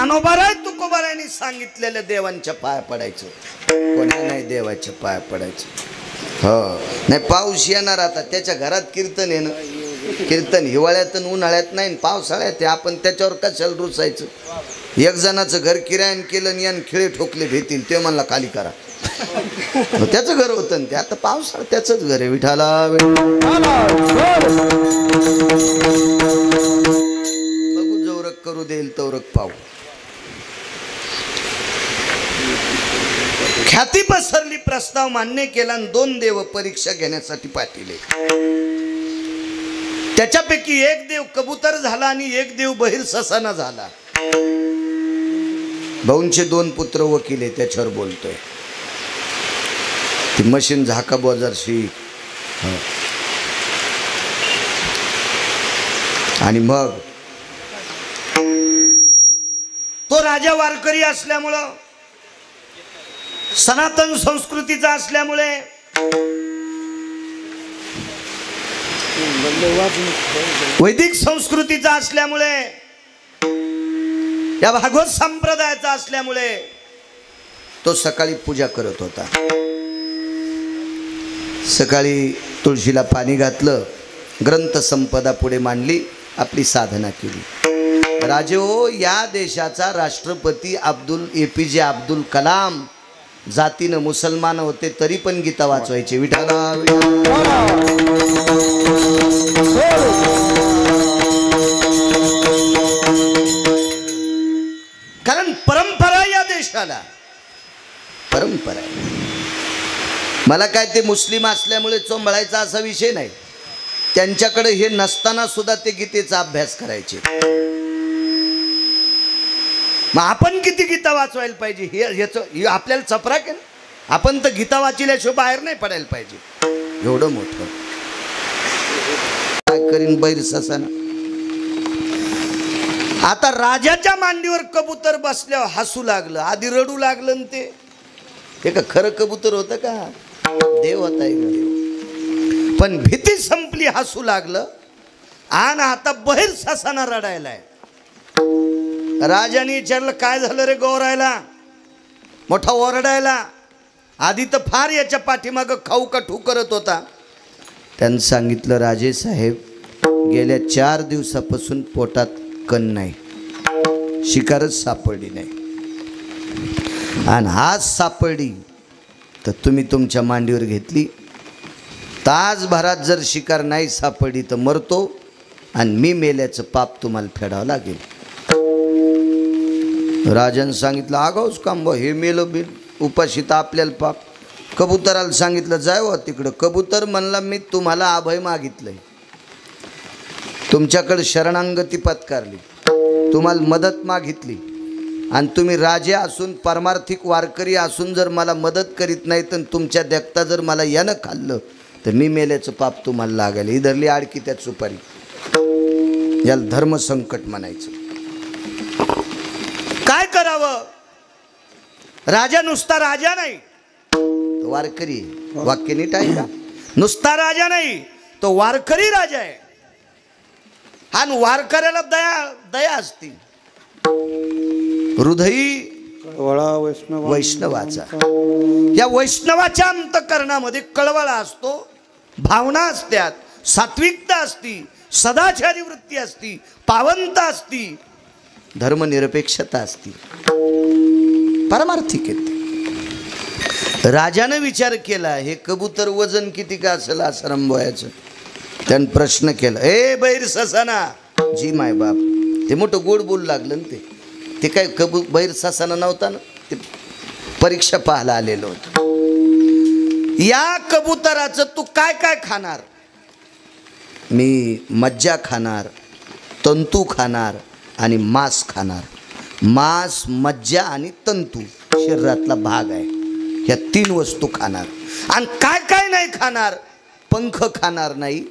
ज्ञानोबाराय तुकोबारायांनी सांगितलेलं देवांच्या पाया पडायचं, कोणा नाही देवाच्या पाया पडायचं। हो नाही, पाऊस येणार आता, त्याच्या घरात कीर्तन आहे ना, कीर्तन हिवाळ्यात उन्हाळ्यात नाही, पावसाळ्यात आहे, आपण त्याच्यावर कशाला रुसायचं। एक जणाचं घर किरायान केलं यान खिळे ठोकले भेतील, ते म्हणला खाली करा, त्याचं घर होतं ना ते, आता पावसाळ्यात त्याचंच घर आहे। विठाला बघू जवरक करू देईल तवरक पाहू। ख्याती पसरली, प्रस्ताव मान्य केला, 2 देव परीक्षा घेण्यासाठी पाठवले। त्याच्यापैकी एक देव कबूतर झाला आणि एक देव बहिर ससाना झाला। भाऊंचे 2 पुत्र वकील आहे, त्याच्यावर बोलतोय। ती मशीन झाका बोजारशी आणि मग तो राजा वारकरी असल्यामुळं, सनातन संस्कृतीचा असल्यामुळे, वैदिक संस्कृतीचा असल्यामुळे, या भागवत संप्रदायाचा असल्यामुळे तो सकाळी पूजा करत होता। सकाळी तुळशीला पाणी घातलं, ग्रंथ संपदा पुढे मांडली, आपली साधना केली। राजे हो, या देशाचा राष्ट्रपती APJ अब्दुल कलाम जातीनं मुसलमान होते, तरी पण गीता वाचवायचे। विठाला कारण परंपरा, या देशाला परंपरा आहे। मला काय ते मुस्लिम असल्यामुळे चोंबळायचा असा विषय नाही, त्यांच्याकडे हे नसताना सुद्धा ते गीतेचा अभ्यास करायचे। मग आपण किती गीता वाचवायला पाहिजे हे आपल्याला चपराक आहे। आपण तर गीता वाचल्याशिवाय बाहेर नाही पडायला पाहिजे। एवढं मोठं काय करीन बैर ससाना। आता राजाच्या मांडीवर कबूतर बसल्यावर हसू लागलं, आधी रडू लागलं ना ते का खरं कबूतर होतं का, देव होता एक देव। पण भीती संपली, हसू लागलं, आणि आता बहिर ससाना रडायलाय। राजाने विचारलं काय झालं रे गोरायला, मोठा ओरडायला, आधी तर फार याच्या पाठीमागं खाऊ काठू करत होता। त्यांनी सांगितलं राजे साहेब, गेल्या 4 दिवसापासून पोटात कण नाही, शिकारच सापडली नाही, आणि आज सापडली तर तुम्ही तुमच्या मांडीवर घेतली। तासभरात जर शिकार नाही सापडली तर मरतो, आणि मी मेल्याचं पाप तुम्हाला फेडावं लागेल। राजाने सांगितलं आगाऊच काम बा, हे मेलं बिल उपाशी तर आपल्याला पाप। कबुतराला सांगितलं जाय हो तिकडं। कबूतर म्हणला मी तुम्हाला अभय मागितलंय, तुमच्याकडे शरणांगती पत्कारली, तुम्हाला मदत मागितली, आणि तुम्ही राजे असून परमार्थिक वारकरी असून जर मला मदत करीत नाही तर तुमच्या देखता जर मला यानं खाल्लं तर मी मेल्याचं पाप तुम्हाला लागेल। ही धरली आडकी त्यात सुपारी, याला धर्मसंकट म्हणायचं। काय करावं, राजा नुसता राजा नाही तो वारकरी, वाक्य नीट आहे का, नुसता राजा नाही तो वारकरी राजा आहे। आणि वारकऱ्याला दया असती, हृदयी वैष्णवाचा, या वैष्णवाच्या अंतःकरणामध्ये कळवळा असतो, भावना असतात, सात्विकता असती, सदाचारी वृत्ती असती, पावनता असती, धर्मनिरपेक्षता असती, पारमार्थिक आहे। राजाने विचार केला हे कबूतर वजन किती का असेल आश्रमबोयाचं। त्यानं प्रश्न केला, ए बैर ससाना, जी माय बाप, ते मोठं गोड बोलू लागलं ना ते काय बैर ससाना नव्हता ना, ते परीक्षा पाहायला आलेलं होतं। या कबुतराचं तू काय काय खाणार? मी मज्जा खाणार, तंतू खाणार आणि मांस खाणार। मांस, मज्जा आणि तंतू शरीरातला भाग आहे, ह्या 3 वस्तू खाणार। आणि काय काय नाही खाणार? पंख खाणार नाही,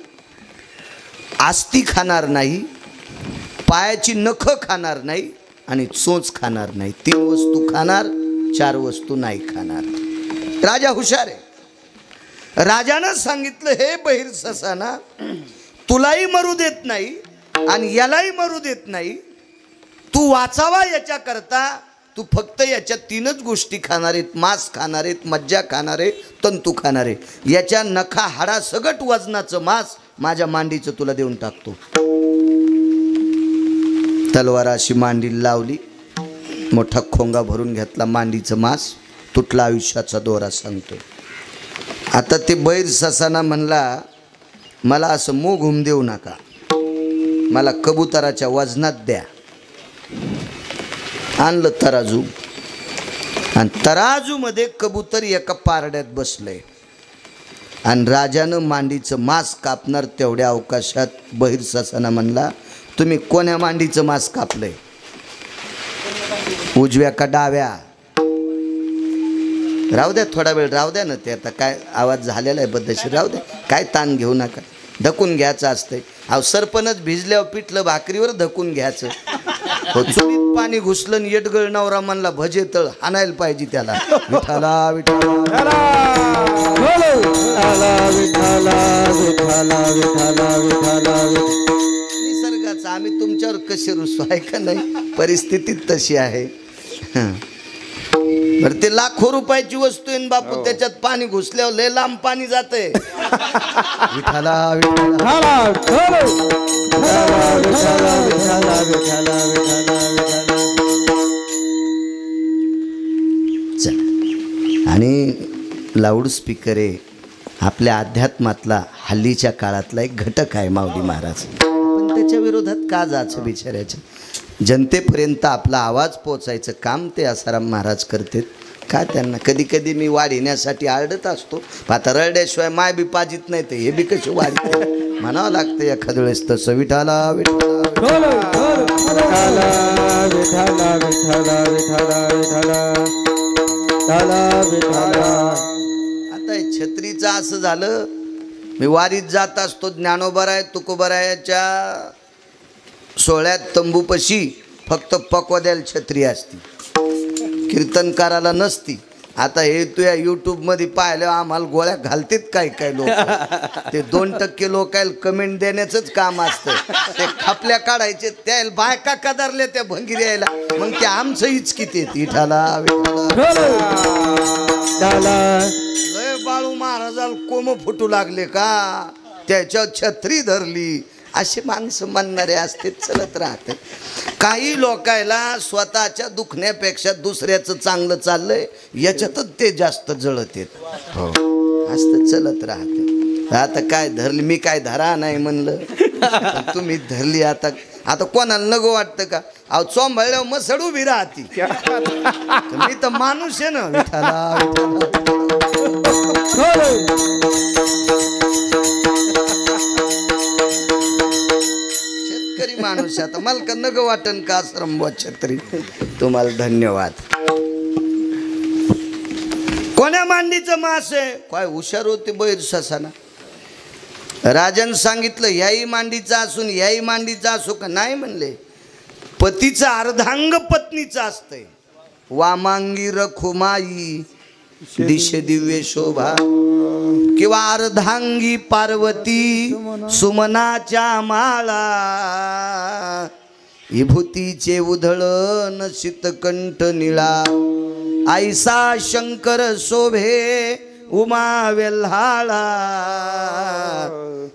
आस्ती खाणार नाही, पायाची नख खाणार नाही, आणि चोच खाणार नाही। 3 वस्तू खाणार, 4 वस्तू नाही खाणार। राजा हुशार आहे। राजानं सांगितलं हे बहिर ससाना, तुलाही मरू देत नाही आणि यालाही मरू देत नाही, तू वाचावा याच्याकरता तू फक्त याच्या 3च गोष्टी खाणार आहेत, मांस खाणार आहेत, मज्जा खाणार आहे, तंतू खाणार आहे. याच्या नखा हाडा सगट वजनाचं मांस माझ्या मांडीचं तुला देऊन टाकतो. तलवार अशी मांडीला लावली, मोठा खोंगा भरून घेतला, मांडीचं मांस तुटला, आयुष्याचा दोरा सांगतो. आता ते बैर ससाना म्हणला मला असं मूग घुम देऊ नका, मला कबुतराच्या वजनात द्या. आणलं तराजू आणि तराजूमध्ये कबूतर एका पारड्यात बसलंय आणि राजानं मांडीचं मांस कापणार तेवढ्या अवकाशात बहिर ससाना म्हणला तुम्ही कोण्या मांडीचं मांस कापलंय, उजव्या का डाव्या? राहू द्या थोडा वेळ राहू द्या ना, ते आता काय आवाज झालेला आहे पद्धतशीर, राहू द्या, काय ताण घेऊ नका, धकून घ्यायचं असतंय. अहो सरपणच भिजल्यावर पिठलं भाकरीवर धकून घ्यायचं. हो चुलीत पाणी घुसलं येटगळ नवरा म्हणला भजे तळ आणायला पाहिजे त्याला. विठाला विठाला निसर्गाचा आम्ही तुमच्यावर कसे रुसू आहे का नाही, परिस्थितीत तशी आहे. बरं ते लाखो रुपयाची वस्तू आहे बापू, त्याच्यात पाणी घुसल्यावर लय लांब पाणी जाते. विठाला आणि लाऊडस्पीकर आहे आपल्या अध्यात्मातला हल्लीच्या काळातला एक घटक आहे माऊली महाराज. पण त्याच्या विरोधात का जायचं बिचाऱ्याच्या, जनतेपर्यंत आपला आवाज पोचायचं काम ते आसाराम महाराज करतात. का त्यांना कधी कधी मी वाढविण्यासाठी आरडत असतो, आता रडल्याशिवाय माय बी पाजित नाही, ते हे बी कशी वाढते म्हणावं लागतं एखाद्या वेळेस तसं. विठाला आता छत्रीचं असं झालं, मी वारीत जात असतो, ज्ञानोबराय तुकोबरायाच्या सोहळ्यात तंबूपशी फक्त पकवाद्याला छत्री असती, कीर्तनकाराला नसती. आता हे तू या यूट्यूबमध्ये पाहिलं आम्हाला गोळ्या घालतेत काय काय लोक, ते 2% लोकायला कमेंट देण्याचंच काम असतं, ते खापल्या काढायचे त्याला बायका कदारल्या त्या भंगीरी यायला, मग ते आमचं हिचकित येत. इठाला लय बाळू महाराजाला कोम फुटू लागले का, त्याच्या छत्री धरली, असे माणसं म्हणणारे असते, चलत राहते. काही लोकायला स्वतःच्या दुखण्यापेक्षा दुसऱ्याचं चांगलं चाललंय याच्यातच ते जास्त जळत येत. हो असतं, चलत राहते. आता काय धरली, मी काय धरा नाही म्हणलं, तुम्ही धरली. आता आता कोणाला नको वाटतं का? अहो चोंबळल्यावर मग सड उभी राहती, मी तर माणूस आहे ना. विठाला शेतकरी माणूस, आता मला का नग वाटन का आश्रम छत्री. तुम्हाला धन्यवाद. कोण्या मांडीचं मास आहे? काय हुशार होते बैर ससाना. राजन सांगितलं ह्याही मांडीचा असून ह्याही मांडीचा असो का? नाही म्हणले, पतीचा अर्धांग पत्नीचा असतंय. वामांगी रखुमाई दिश दिव्य शोभा, किंवा अर्धांगी पार्वती सुमनाच्या माळा, विभूतीचे उधळण शीतकंठ निळा, ऐसा शंकर शोभे उमा वेल्हाळा.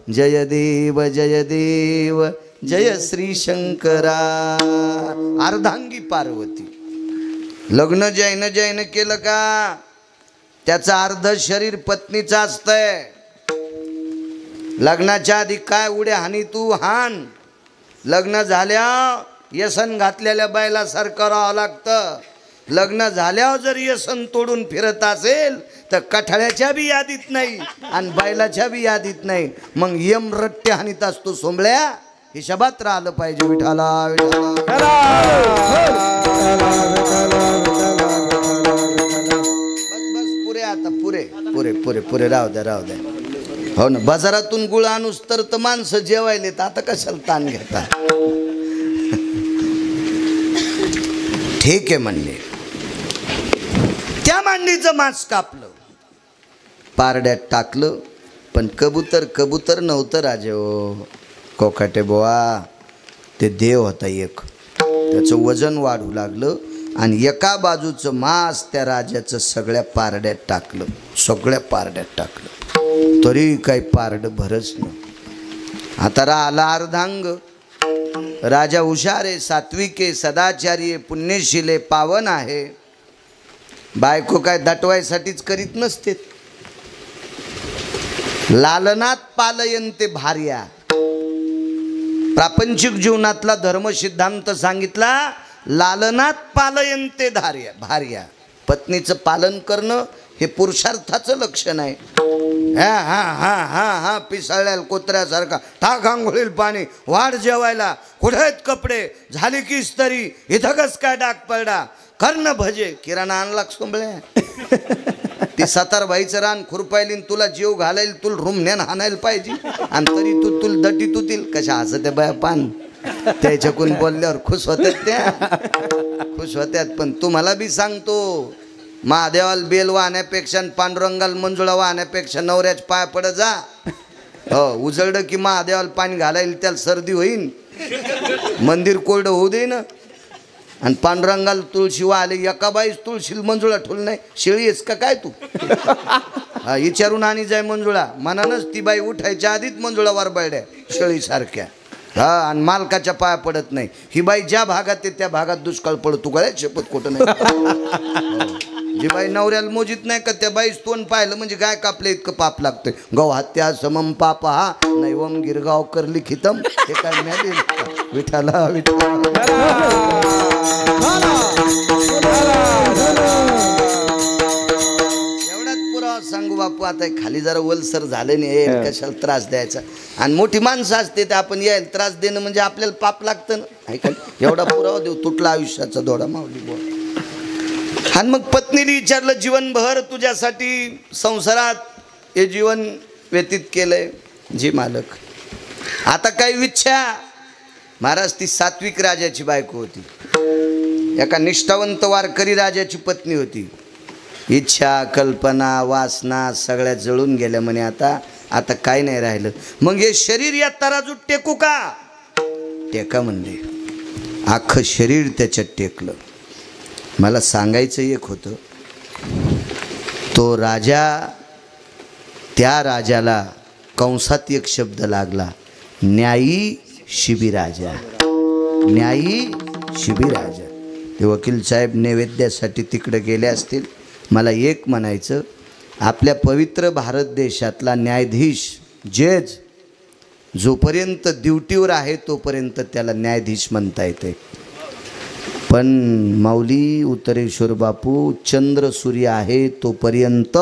जय देव जय देव जय श्री शंकरा. अर्धांगी पार्वती. लग्न जैन जैन केलं का त्याचं अर्ध शरीर पत्नीचं असतंय. लग्नाच्या आधी काय उड्या हानी तू हान, लग्न झाल्या व्यसन घातलेल्या बायला सारखं राहावं लागतं. लग्न झाल्यावर जर व्यसन तोडून फिरत असेल तर कठाळ्याच्या बी यादीत नाही आणि बैलाच्या बी यादीत नाही. मग यम रट्टे हानीत असतो सोंबळ्या, हिशोबात राहिलं पाहिजे. विठाला बस पुरे, आता पुरे पुरे पुरे पुरे राहू द्या राहू द्या. हो ना, बाजारातून गुळ आणूस तर माणसं जेवायलेत, आता कशाला ताण घेता. ठीक आहे म्हणले. त्या मांडीचं मांस कापलं, पारड्यात टाकलं, पण कबूतर कबूतर नव्हतं राजे. हो कोकाटे बोवा, ते देव होता एक. त्याचं वजन वाढू लागलं आणि एका बाजूचं मांस त्या राजाचं सगळ्या पारड्यात टाकलं, सगळ्या पारड्यात टाकलं, तरी काही पारडं भरच नाही. आता राहिला अर्धांग. राजा हुशार आहे, सात्विक आहे, सदाचारी आहे, पुण्यशील आहे, पावन आहे. बायको काय दटवायसाठीच करीत नसते. लालनात पालयन्ते भार्या. प्रापंचिक जीवनातला धर्मसिद्धांत सांगितला, लालनात पालयन्ते भार्या. पत्नीचं पालन करणं हे पुरुषार्थाचं लक्षण आहे. हा हा हा हा हा पिसाळ्याला कोत्र्यासारखा टाक आंघोळील पाणी, वाढ जेवायला, कुठे आहेत कपडे, झाली की इस्त्री, इथं कस काय डाग पडला, कर्ण भजे. किराणा आणला सोंबळ्या. ती सतारबाईचं रान खुरपायलीन, तुला जीव घालायला, तुला रुमण्यान हाणायला पाहिजे, आणि तरी तू तुला दटी तुतील. कशा असं त्या बाया पान त्याच्याकडून बोलल्यावर खुश होत्यात, त्या खुश होत्यात. पण तुम्हाला बी सांगतो, महादेवाला बेल वाहण्यापेक्षा पांडुरंगाला मंजुळा वाहण्यापेक्षा नवऱ्याच पाया पडत जा. हो, उजळलं की महादेवाला पाणी घालायला त्याला सर्दी होईन, मंदिर कोरडं होऊ दे ना. आणि पांडुरंगाला तुळशी वाहले, एका बाईस तुळशीला मंजुळा ठुल नाही. शेळी आहेस का काय तू? हा, विचारून आणि जाय मंजुळा. मनानच ती बाई उठायच्या आधीच मंजुळा वारबायड्या शेळीसारख्या. हा, आणि मालकाच्या पाया पडत नाही. ही बाई ज्या भागात आहे त्या भागात दुष्काळ पडतो. काय शपथ कुठं नाही. जी बाई नवऱ्याला मोजित नाही का, त्या बाईस तोंड पाहिलं म्हणजे गाय कापले इतकं पाप लागतंय. गौ हत्या समम पाप हा नैवम गिरगावकर लिखितम. हे काय मिळाले विठाला विठा. एवढाच पुरावा सांगू बापू. आता खाली जरा वलसर झाले नाही, कशाला त्रास द्यायचा. आणि मोठी माणसं असते ते आपण यायला त्रास देणं म्हणजे आपल्याला पाप लागतं ना. ऐका, एवढा पुरावा देऊ, तुटला आयुष्याचा दोडा माऊली बोल. आणि मग पत्नीने विचारलं, जीवनभर तुझ्यासाठी संसारात हे जीवन व्यतीत केलंय. जी मालक. आता काही इच्छा. महाराज, ती सात्विक राजाची बायको होती, एका निष्ठावंत वारकरी राजाची पत्नी होती. इच्छा, कल्पना, वासना सगळ्या जळून गेल्या म्हणे. आता काय नाही राहिलं. मग हे शरीर या तराजूत टेकू का? टेका म्हणले. अख्खं शरीर त्याच्यात टेकलं. मला सांगायचं एक होतं, तो राजा, त्या राजाला कंसात एक शब्द लागला, न्यायी शिबिराजा. न्यायी शिबिराजा. ते वकील साहेब नैवेद्यासाठी तिकडे गेले असतील. मला एक म्हणायचं, आपल्या पवित्र भारत देशातला न्यायाधीश, जज, जोपर्यंत ड्युटीवर आहे तोपर्यंत त्याला न्यायाधीश म्हणता येते. पण माऊली उत्तरेश्वर बापू, चंद्र सूर्य आहे तोपर्यंत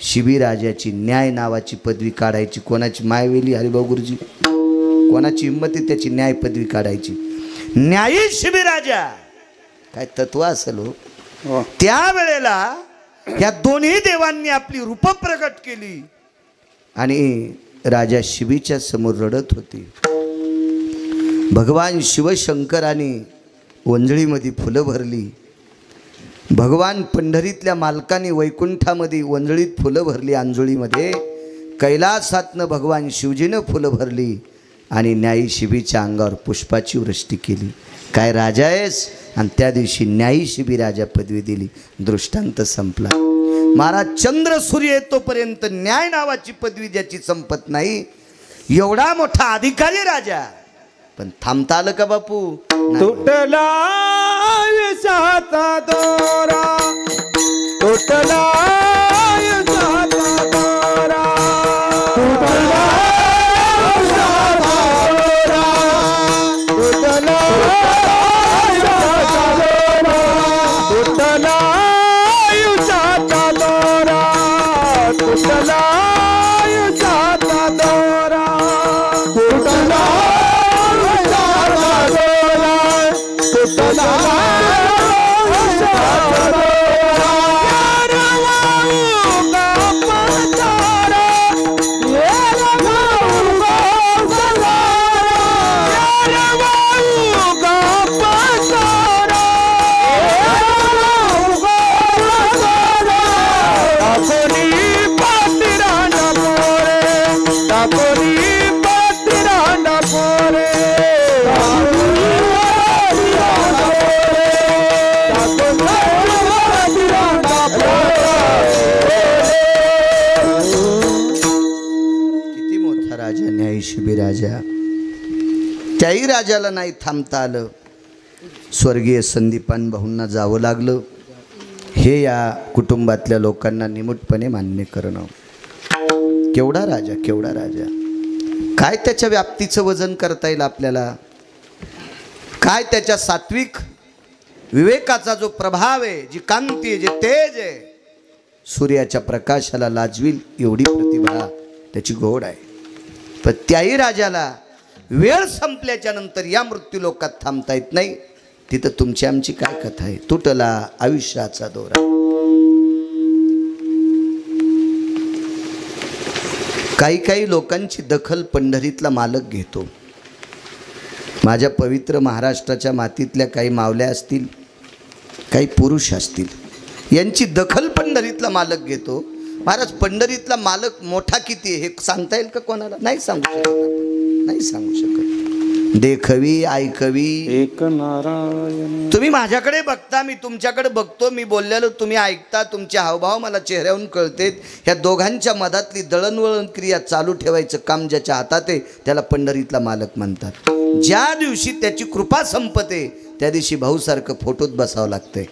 शिबिराजाची न्याय नावाची पदवी काढायची. कोणाची मायवेली हरिभाऊ गुरुजी, कोणाची हिंमती त्याची न्याय पदवी काढायची. न्यायी शिबिराजा. काय तत्व असेल हो. त्यावेळेला या दोन्ही देवांनी आपली रूप प्रकट केली आणि राजा शिबीच्या समोर रडत होते. भगवान शिवशंकराने वंजळीमध्ये फुलं भरली. भगवान पंढरीतल्या मालकाने वैकुंठामध्ये वंजळीत फुलं भरली. अंजोळीमध्ये कैलासातनं भगवान शिवजीनं फुलं भरली आणि न्यायी शिबीच्या अंगावर पुष्पाची वृष्टी केली. काय राजा आहेस? आणि त्या दिवशी न्यायी शिबिराजा पदवी दिली. दृष्टांत संपला. महाराज, चंद्र सूर्य येतोपर्यंत न्याय नावाची पदवी ज्याची संपत नाही, एवढा मोठा अधिकारी राजा. पण थांबता आलं का बापू? तुटला यशाचा दोरा, तुटला यशाचा दोरा, तुटला यशाचा दोरा, तुटला यशाचा दोरा, तुटला यशाचा दोरा, तुटला यशाचा दोरा, तुटला तुटला नशिबी राजा. त्याही राजाला नाही थांबता आलं. स्वर्गीय संदीपान भाऊंना जावं लागलं. हे या कुटुंबातल्या लोकांना निमूटपणे मान्य करणं. केवढा राजा, केवढा राजा. काय त्याच्या व्याप्तीचं वजन करता येईल आपल्याला. काय त्याच्या सात्विक विवेकाचा जो प्रभाव आहे, जी कांती आहे, जे तेज आहे, सूर्याच्या प्रकाशाला लाजवील एवढी प्रतिभा त्याची गोड आहे. पण त्याही राजाला वेळ संपल्याच्या नंतर या मृत्यू लोकात थांबता येत नाही. तिथं तुमची आमची काय कथा आहे. तुटला आयुष्याचा दोरा. काही काही लोकांची दखल पंढरीतला मालक घेतो. माझ्या पवित्र महाराष्ट्राच्या मातीतल्या काही मावल्या असतील, काही पुरुष असतील, यांची दखल पंढरीतला मालक घेतो. महाराज पंढरीतला मालक मोठा किती आहे हे सांगता येईल का कोणाला? नाही सांगू शकत आपण, नाही सांगू शकत. देखवी ऐकवी एक नारायण. तुम्ही माझ्याकडे बघता, मी तुमच्याकडे बघतो, मी बोललेलो तुम्ही ऐकता, तुमचे हावभाव मला चेहऱ्यावरून कळतेत. ह्या दोघांच्या मधातली दळणवळण क्रिया चालू ठेवायचं काम ज्याच्या हातात आहे त्याला पंढरीतला मालक म्हणतात. ज्या दिवशी त्याची कृपा संपते त्या दिवशी भाऊसारखं फोटोत बसावं लागतंय.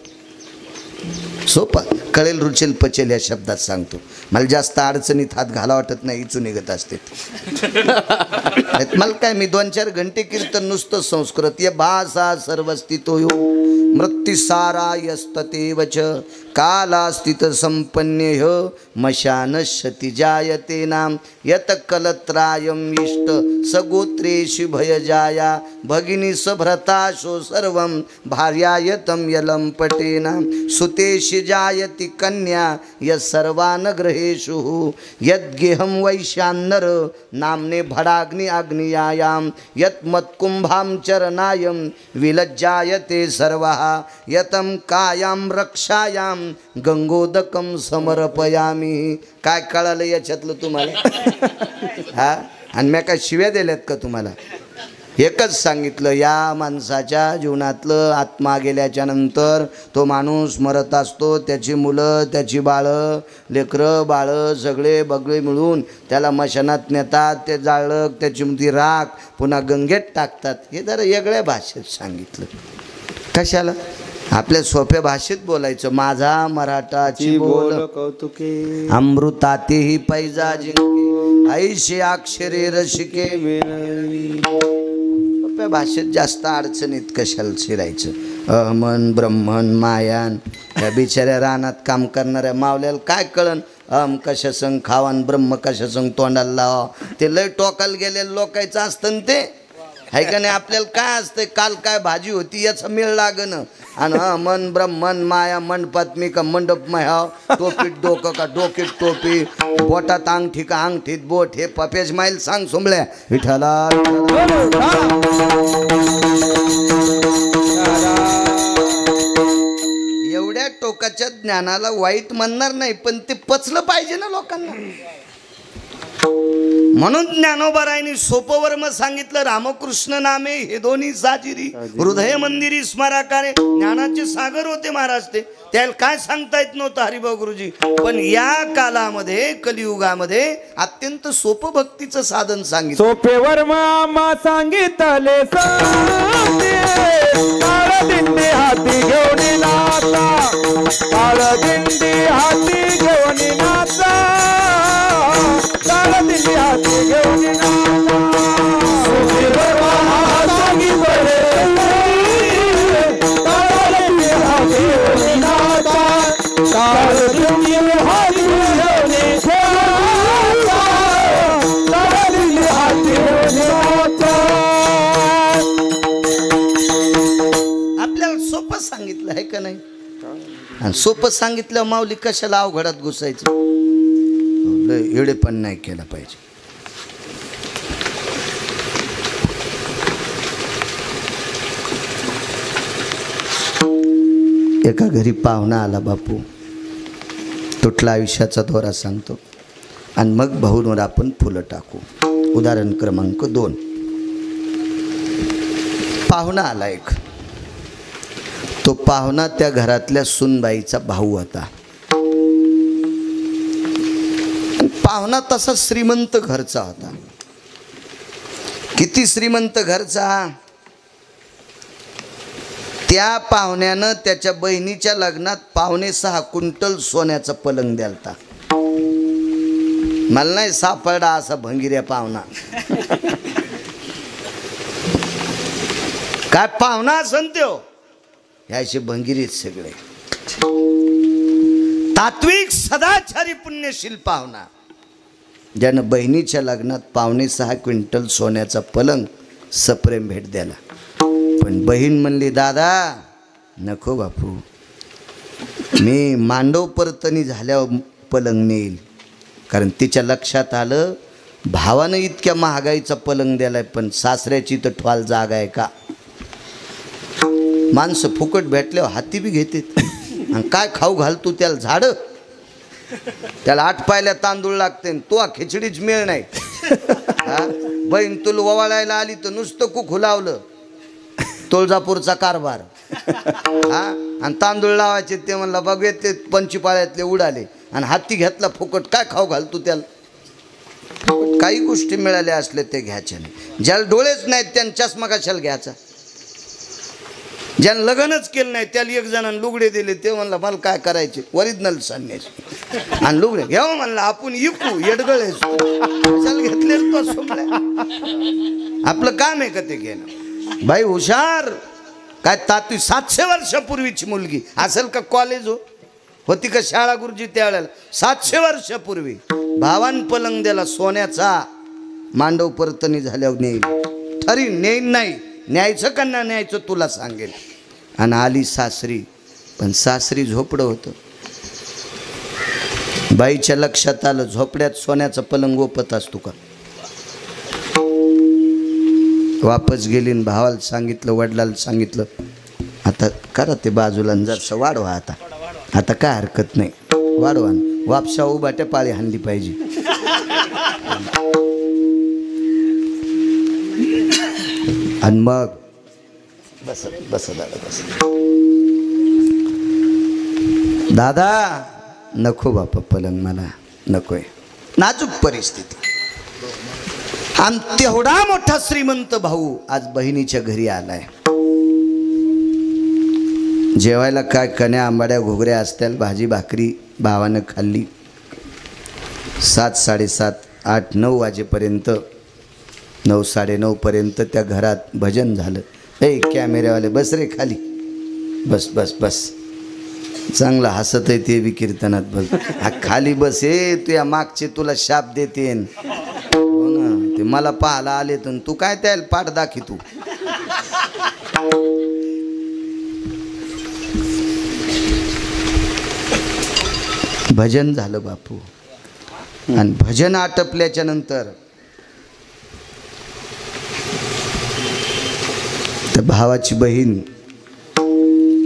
सोपं, कळेल, रुचेल, पचेल या शब्दात सांगतो. मला जास्त अडचणीत हात घाला वाटत नाही, इचू निघत असते. मला काय, मी 2-4 घंटे कीर्तन नुसतं संस्कृत. ये भाषा सर्वस्थितो यो मृत्युसारा यस्ततेवच कालास्थित संपन्नेह मशानशति जायते नाम यत कलत्रायम इष्ट सगोत्रेषु भयजाया भगिनी सभ्रताशो सर्वं भार्यायतं यलं पटेनां सुतेषु जायति कन्या यस्सर्वान् ग्रहेषु यद्गेहं वैश्यान्नर नाम्ने भडाग्नि अग्नियायां यत् मत्कुंभां चरनायं विलज्जायते सर्वः यतं कायां रक्षायां गंगोदकम समर्पयामी. काय कळालं याच्यातलं तुम्हाला? हा, आणि मी काय शिव्या दिल्यात का तुम्हाला? एकच सांगितलं, या माणसाच्या जीवनातलं आत्मा गेल्याच्या नंतर तो माणूस मरत असतो. त्याची मुलं, त्याची बाळं, लेकरं बाळं सगळे बगळे मिळून त्याला मशानात नेतात. ते जाळक, त्याची ती राख पुन्हा गंगेत टाकतात. हे जरा वेगळ्या भाषेत सांगितलं. कशाला? आपल्या सोप्या भाषेत बोलायचं. माझा मराठाची बोल कौतुके अमृतातेही पैजा जिंके ऐशे अक्षरे रसिके. सोप्या भाषेत जास्त अडचणीत कशाला शिरायचं. अहमन ब्रह्मन मायान या बिचाऱ्या रानात काम करणाऱ्या मावल्याला काय कळन अहम कशा संग खावान ब्रह्म कशा संग तोंडाला लावा. ते लय टोकाला गेलेलं लोकायचं असतं ते, आहे का नाही? आपल्याला काय असतंय, काल काय भाजी होती याचा मेळ लागणं. आणि मन ब्रह्मन माया मंडपात मी का मंडप महाव, टोपीत डोकं का डोकीत टोपी, बोटात अंगठी का अंगठीत बोट. हे पपेज माईल सांग सोमल्या विठाला. एवढ्या टोकाच्या ज्ञानाला वाईट म्हणणार नाही, पण ते पचलं पाहिजे ना लोकांना. म्हणून ज्ञानोबारायांनी सोपं वर्म सांगितलं. रामकृष्ण नामे हे दोन्ही साजिरी हृदय मंदिरी स्मारकारे. ज्ञानाचे सागर होते महाराज ते, त्याला काय सांगता येत नव्हतं हरिभाऊ गुरुजी. पण या कालामध्ये कलियुगामध्ये अत्यंत सोपं भक्तीचं साधन सांगितलं. सोपे वर्म आम्हा सांगितले दिंडी हाती घेऊन नाचा, दिंडी हाती घेऊन नाचा, दिंडी हाती घेऊन आपल्याला सोपं सांगितलं आहे का नाही? आणि सोपं सांगितलं माऊली कशाला अवघडात घुसायचं. एवढे पण नाही केला पाहिजे. एका घरी पाहुणा आला बापू. तुटला आयुष्याचा दोरा सांगतो आणि मग भाऊंवर आपण फुलं टाकू. उदाहरण क्रमांक 2. पाहुणा आला एक. तो पाहुणा त्या घरातल्या सुनबाईचा भाऊ होता. पाहुणा तसा श्रीमंत घरचा होता. किती श्रीमंत घरचा. त्या पाहुण्यानं त्याच्या बहिणीच्या लग्नात 5.5 क्विंटल सोन्याचा पलंग द्यालता. मला नाही सापडा असा भंगिऱ्या पाहुणा. काय पाहुणा असन त्यो, ह्याचे भंगिरीत सगळे. तात्विक सदाचारी पुण्यशील पाहुणा, ज्यानं बहिणीच्या लग्नात 5.5 क्विंटल सोन्याचा पलंग सप्रेम भेट द्याला. पण बहीण म्हणली, दादा नको बापू, मी मांडव परतणी झाल्यावर पलंग नेईल. कारण तिच्या लक्षात आलं भावानं इतक्या महागाईचा पलंग द्यालाय, पण सासऱ्याची तर ठवाल जागा आहे का. माणसं फुकट भेटल्यावर हाती बी घेतात. आणि काय खाऊ घालतो त्याला झाडं, त्याला 8 पायल्या तांदूळ लागते, तो खिचडीच मिळ नाही. बहीण तुला ववाळायला आली तर नुसतं कुखू लावलं, तुळजापूरचा कारभार. आणि तांदूळ लावायचे ते म्हणला बघितले पंचपाळ्यातले उडाले, आणि हाती घेतला फुकट. काय खाऊ घालतो त्याला. काही गोष्टी मिळाल्या असल्या ते घ्यायच्या नाही. ज्याला डोळेच नाहीत त्यानं चष्मा कशाला घ्यायचा. ज्यानं लग्नच केलं नाही त्याला एक जणांना लुगडे दिले, ते म्हणला मला काय करायचे, ओरिजिनल संन्यासी. आणि लुगडे घ्याव म्हणला, आपण इकू येडगळे कशाला घेतले तो सोमल्या. आपलं काम आहे का ते घेणं. बाई हुशार. काय तात्वी 700 वर्षापूर्वीची मुलगी असेल का. कॉलेज होती का शाळा गुरुजी त्यावेळेला. 700 वर्षापूर्वी भावान पलंग द्याला सोन्याचा. मांडव परतणी झाल्यावर नेईल. ठरी नेईन नाही, न्यायचं का ना न्यायचं तुला सांगेल. आणि आली सासरी, पण सासरी झोपडं होतं. बाईच्या लक्षात आलं झोपड्यात सोन्याचं पलंग ओपत असतो का. वापस गेली, भावाला सांगितलं, वडिलाला सांगितलं, आता करा ते बाजूला जरसं वाढवा. आता काय हरकत नाही, वाढवा. वापसा उभाट्या पाळी हाणली पाहिजे. आणि मग बस बस दादा बस. दादा नको बापा पलंग, मला नकोय. नाजूक परिस्थिती. आणि तेवढा मोठा श्रीमंत भाऊ आज बहिणीच्या घरी आलाय. जेवायला काय कण्या आंबाड्या घोगऱ्या असतील, भाजी भाकरी भावानं खाल्ली. 7, 7:30, 8, 9 वाजेपर्यंत, 9, 9:30 पर्यंत त्या घरात भजन झालं. ए कॅमेऱ्यावाले बस रे खाली, बस बस बस. चांगलं हसत आहे ते बी कीर्तनात. बस हा खाली बस. तू या मागचे तुला शाप देते. हो ना, ते मला पाहायला आले तर तू काय त्याला पाठ दाखी. तू भजन झालं बापू. आणि भजन आटपल्याच्या नंतर तर भावाची बहीण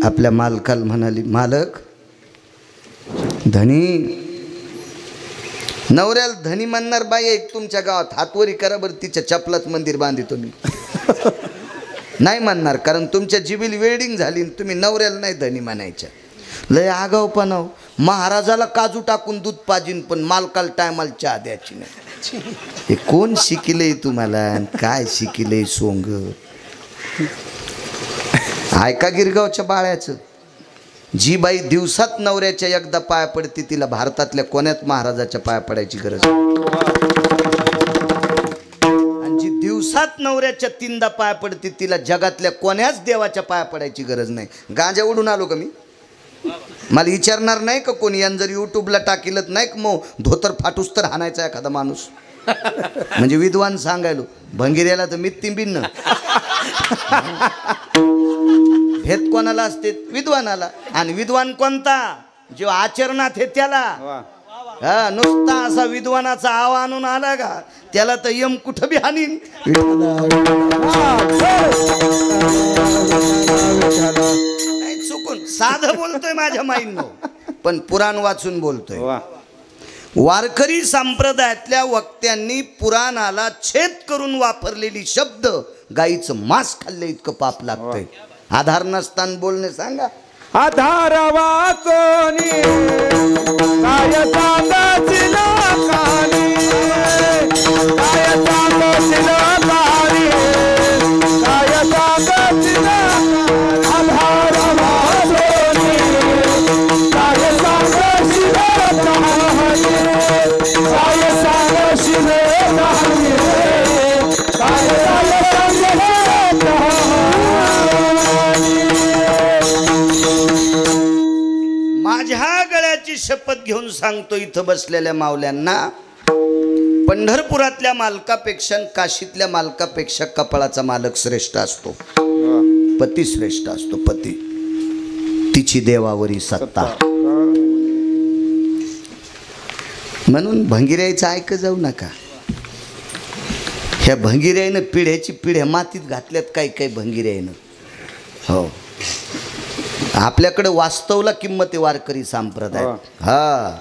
आपल्या मालकाला म्हणाली, मालक धनी. नवऱ्याला धनी म्हणणार बाई एक तुमच्या गावात हातवरी करा बरं, तिच्या चपलात मंदिर बांधितो मी. नाही म्हणणार, कारण तुमच्या जिबील वेल्डिंग झाली. तुम्ही नवऱ्याला नाही धनी म्हणायच्या. लय आगाऊपणा. महाराजाला काजू टाकून दूध पाजीन, पण मालकाला टायमाला चहा द्यायची नाही. हे कोण शिकिले तुम्हाला, काय शिकिले सोंग. ऐका गिरगावच्या बाळ्याचं. जी बाई दिवसात नवऱ्याच्या एकदा पाया पडते तिला भारतातल्या कोण्यात महाराजाच्या पाया पडायची गरज. आणि जी दिवसात नवऱ्याच्या 3दा पाया पडते तिला जगातल्या कोण्याच देवाच्या पाया पडायची गरज नाही. गांजा उडून आलो का मी. मला विचारणार नाही का कोणी. यान जर यूट्यूबला टाकीलत नाही का मग धोतर फाटूस तर हाणायचा एखादा माणूस. म्हणजे विद्वान सांगायलो. भंगिऱ्याला तर मित्ती बिन्न. भेद कोणाला असते, विद्वानाला. आणि विद्वान कोणता, जो आचरणात आहे त्याला. हा नुसता असा विद्वानाचा आवा आणून आला का त्याला तर यम कुठं बी हानीन. नाही चुकून साधं बोलतोय माझ्या माईंनो, पण पुराण वाचून बोलतोय. वारकरी संप्रदायातल्या वक्त्यांनी पुराणाला छेद करून वापरलेली शब्द गाईचं मांस खाल्ले इतकं पाप लागतंय. आधार नसताना बोलणे सांगा. आधार वाचोनी काय सांगतील कानी, काय सांगतील कानी. ह्या गळ्याची शपथ घेऊन सांगतो इथं बसलेल्या मावल्यांना, पंढरपुरातल्या मालकापेक्षा काशीतल्या मालकापेक्षा कपाळाचा मालक श्रेष्ठ असतो. पती श्रेष्ठ असतो. पती, तिची देवावरी सत्ता. म्हणून भंगिऱ्याचं ऐक जाऊ नका. ह्या भंगिऱ्यानं पिढ्याची पिढ्या मातीत घातल्यात काही काही भंगिऱ्यानं. हो, आपल्याकडे वास्तवला किंमत आहे वारकरी संप्रदाय. हा,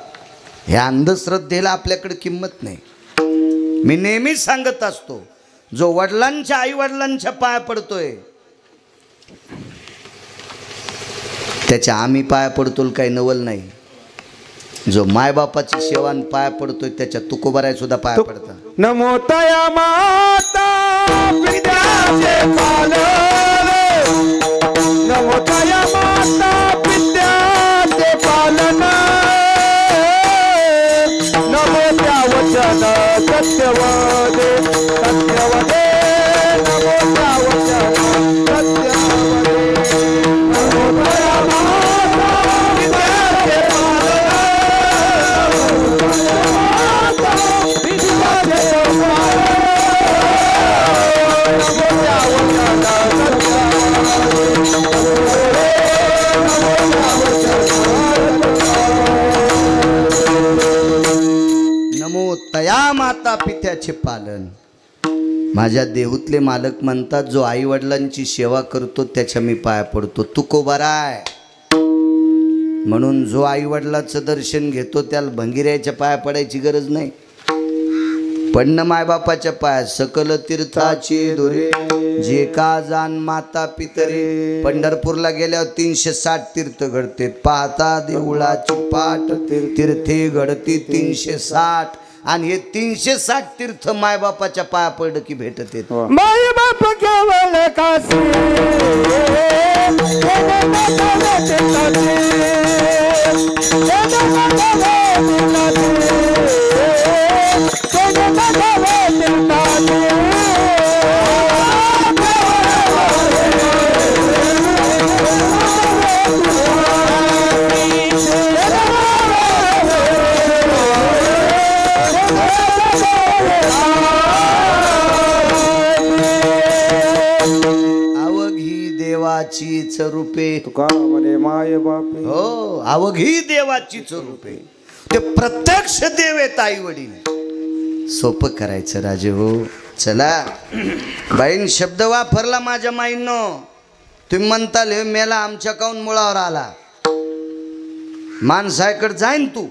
ह्या अंधश्रद्धेला आपल्याकडे किंमत नाही. मी नेहमीच सांगत असतो, जो वडिलांच्या आई वडिलांच्या पाया पडतोय त्याच्या आम्ही पाया पडतो काही नवल नाही. जो मायबापाची सेवा पाया पडतोय त्याच्या तुकोबाराय सुद्धा पाया पडतात. नमो तया माता पित्याचे पालन, नमो तया माता पित्याचे पालन, नमो त्या वचन सत्यवदे सत्यवदे, नमो त्या वचन सत्यवदे, नमो तया माता पित्याचे नमो तया माता पित्याचे पालन. माझ्या देहूतले मालक म्हणतात, जो आई वडिलांची सेवा करतो त्याच्या मी पाया पडतो. तुकोबाराय. म्हणून जो आई वडिलाचं दर्शन घेतो त्याला भंगिऱ्याच्या पाया पडायची गरज नाही. पडणं मायबापाच्या पाया सकल तीर्थाची दोरे, जे का जाण माता पितरे. पंढरपूरला गेल्यावर 360 तीर्थ घडते. पाहता देऊळाची पाठ तीर्थे घडती 360. आणि हे 360 तीर्थ मायबापाच्या पाया पडलं की भेटत येत. माय बाप केवळ काशी, देवाचीच रूपे. तुका म्हणे माय बापे. हो, अवघी देवाचीच रूपे. ते प्रत्यक्ष देव आहेत आई वडील. सोपं करायचं राजे हो. चला बाईन शब्द वापरला माझ्या माईंनो. तुम्ही म्हणताल हे मेला आमच्या काऊन मुळावर आला. माणसाकडे जाईन तू.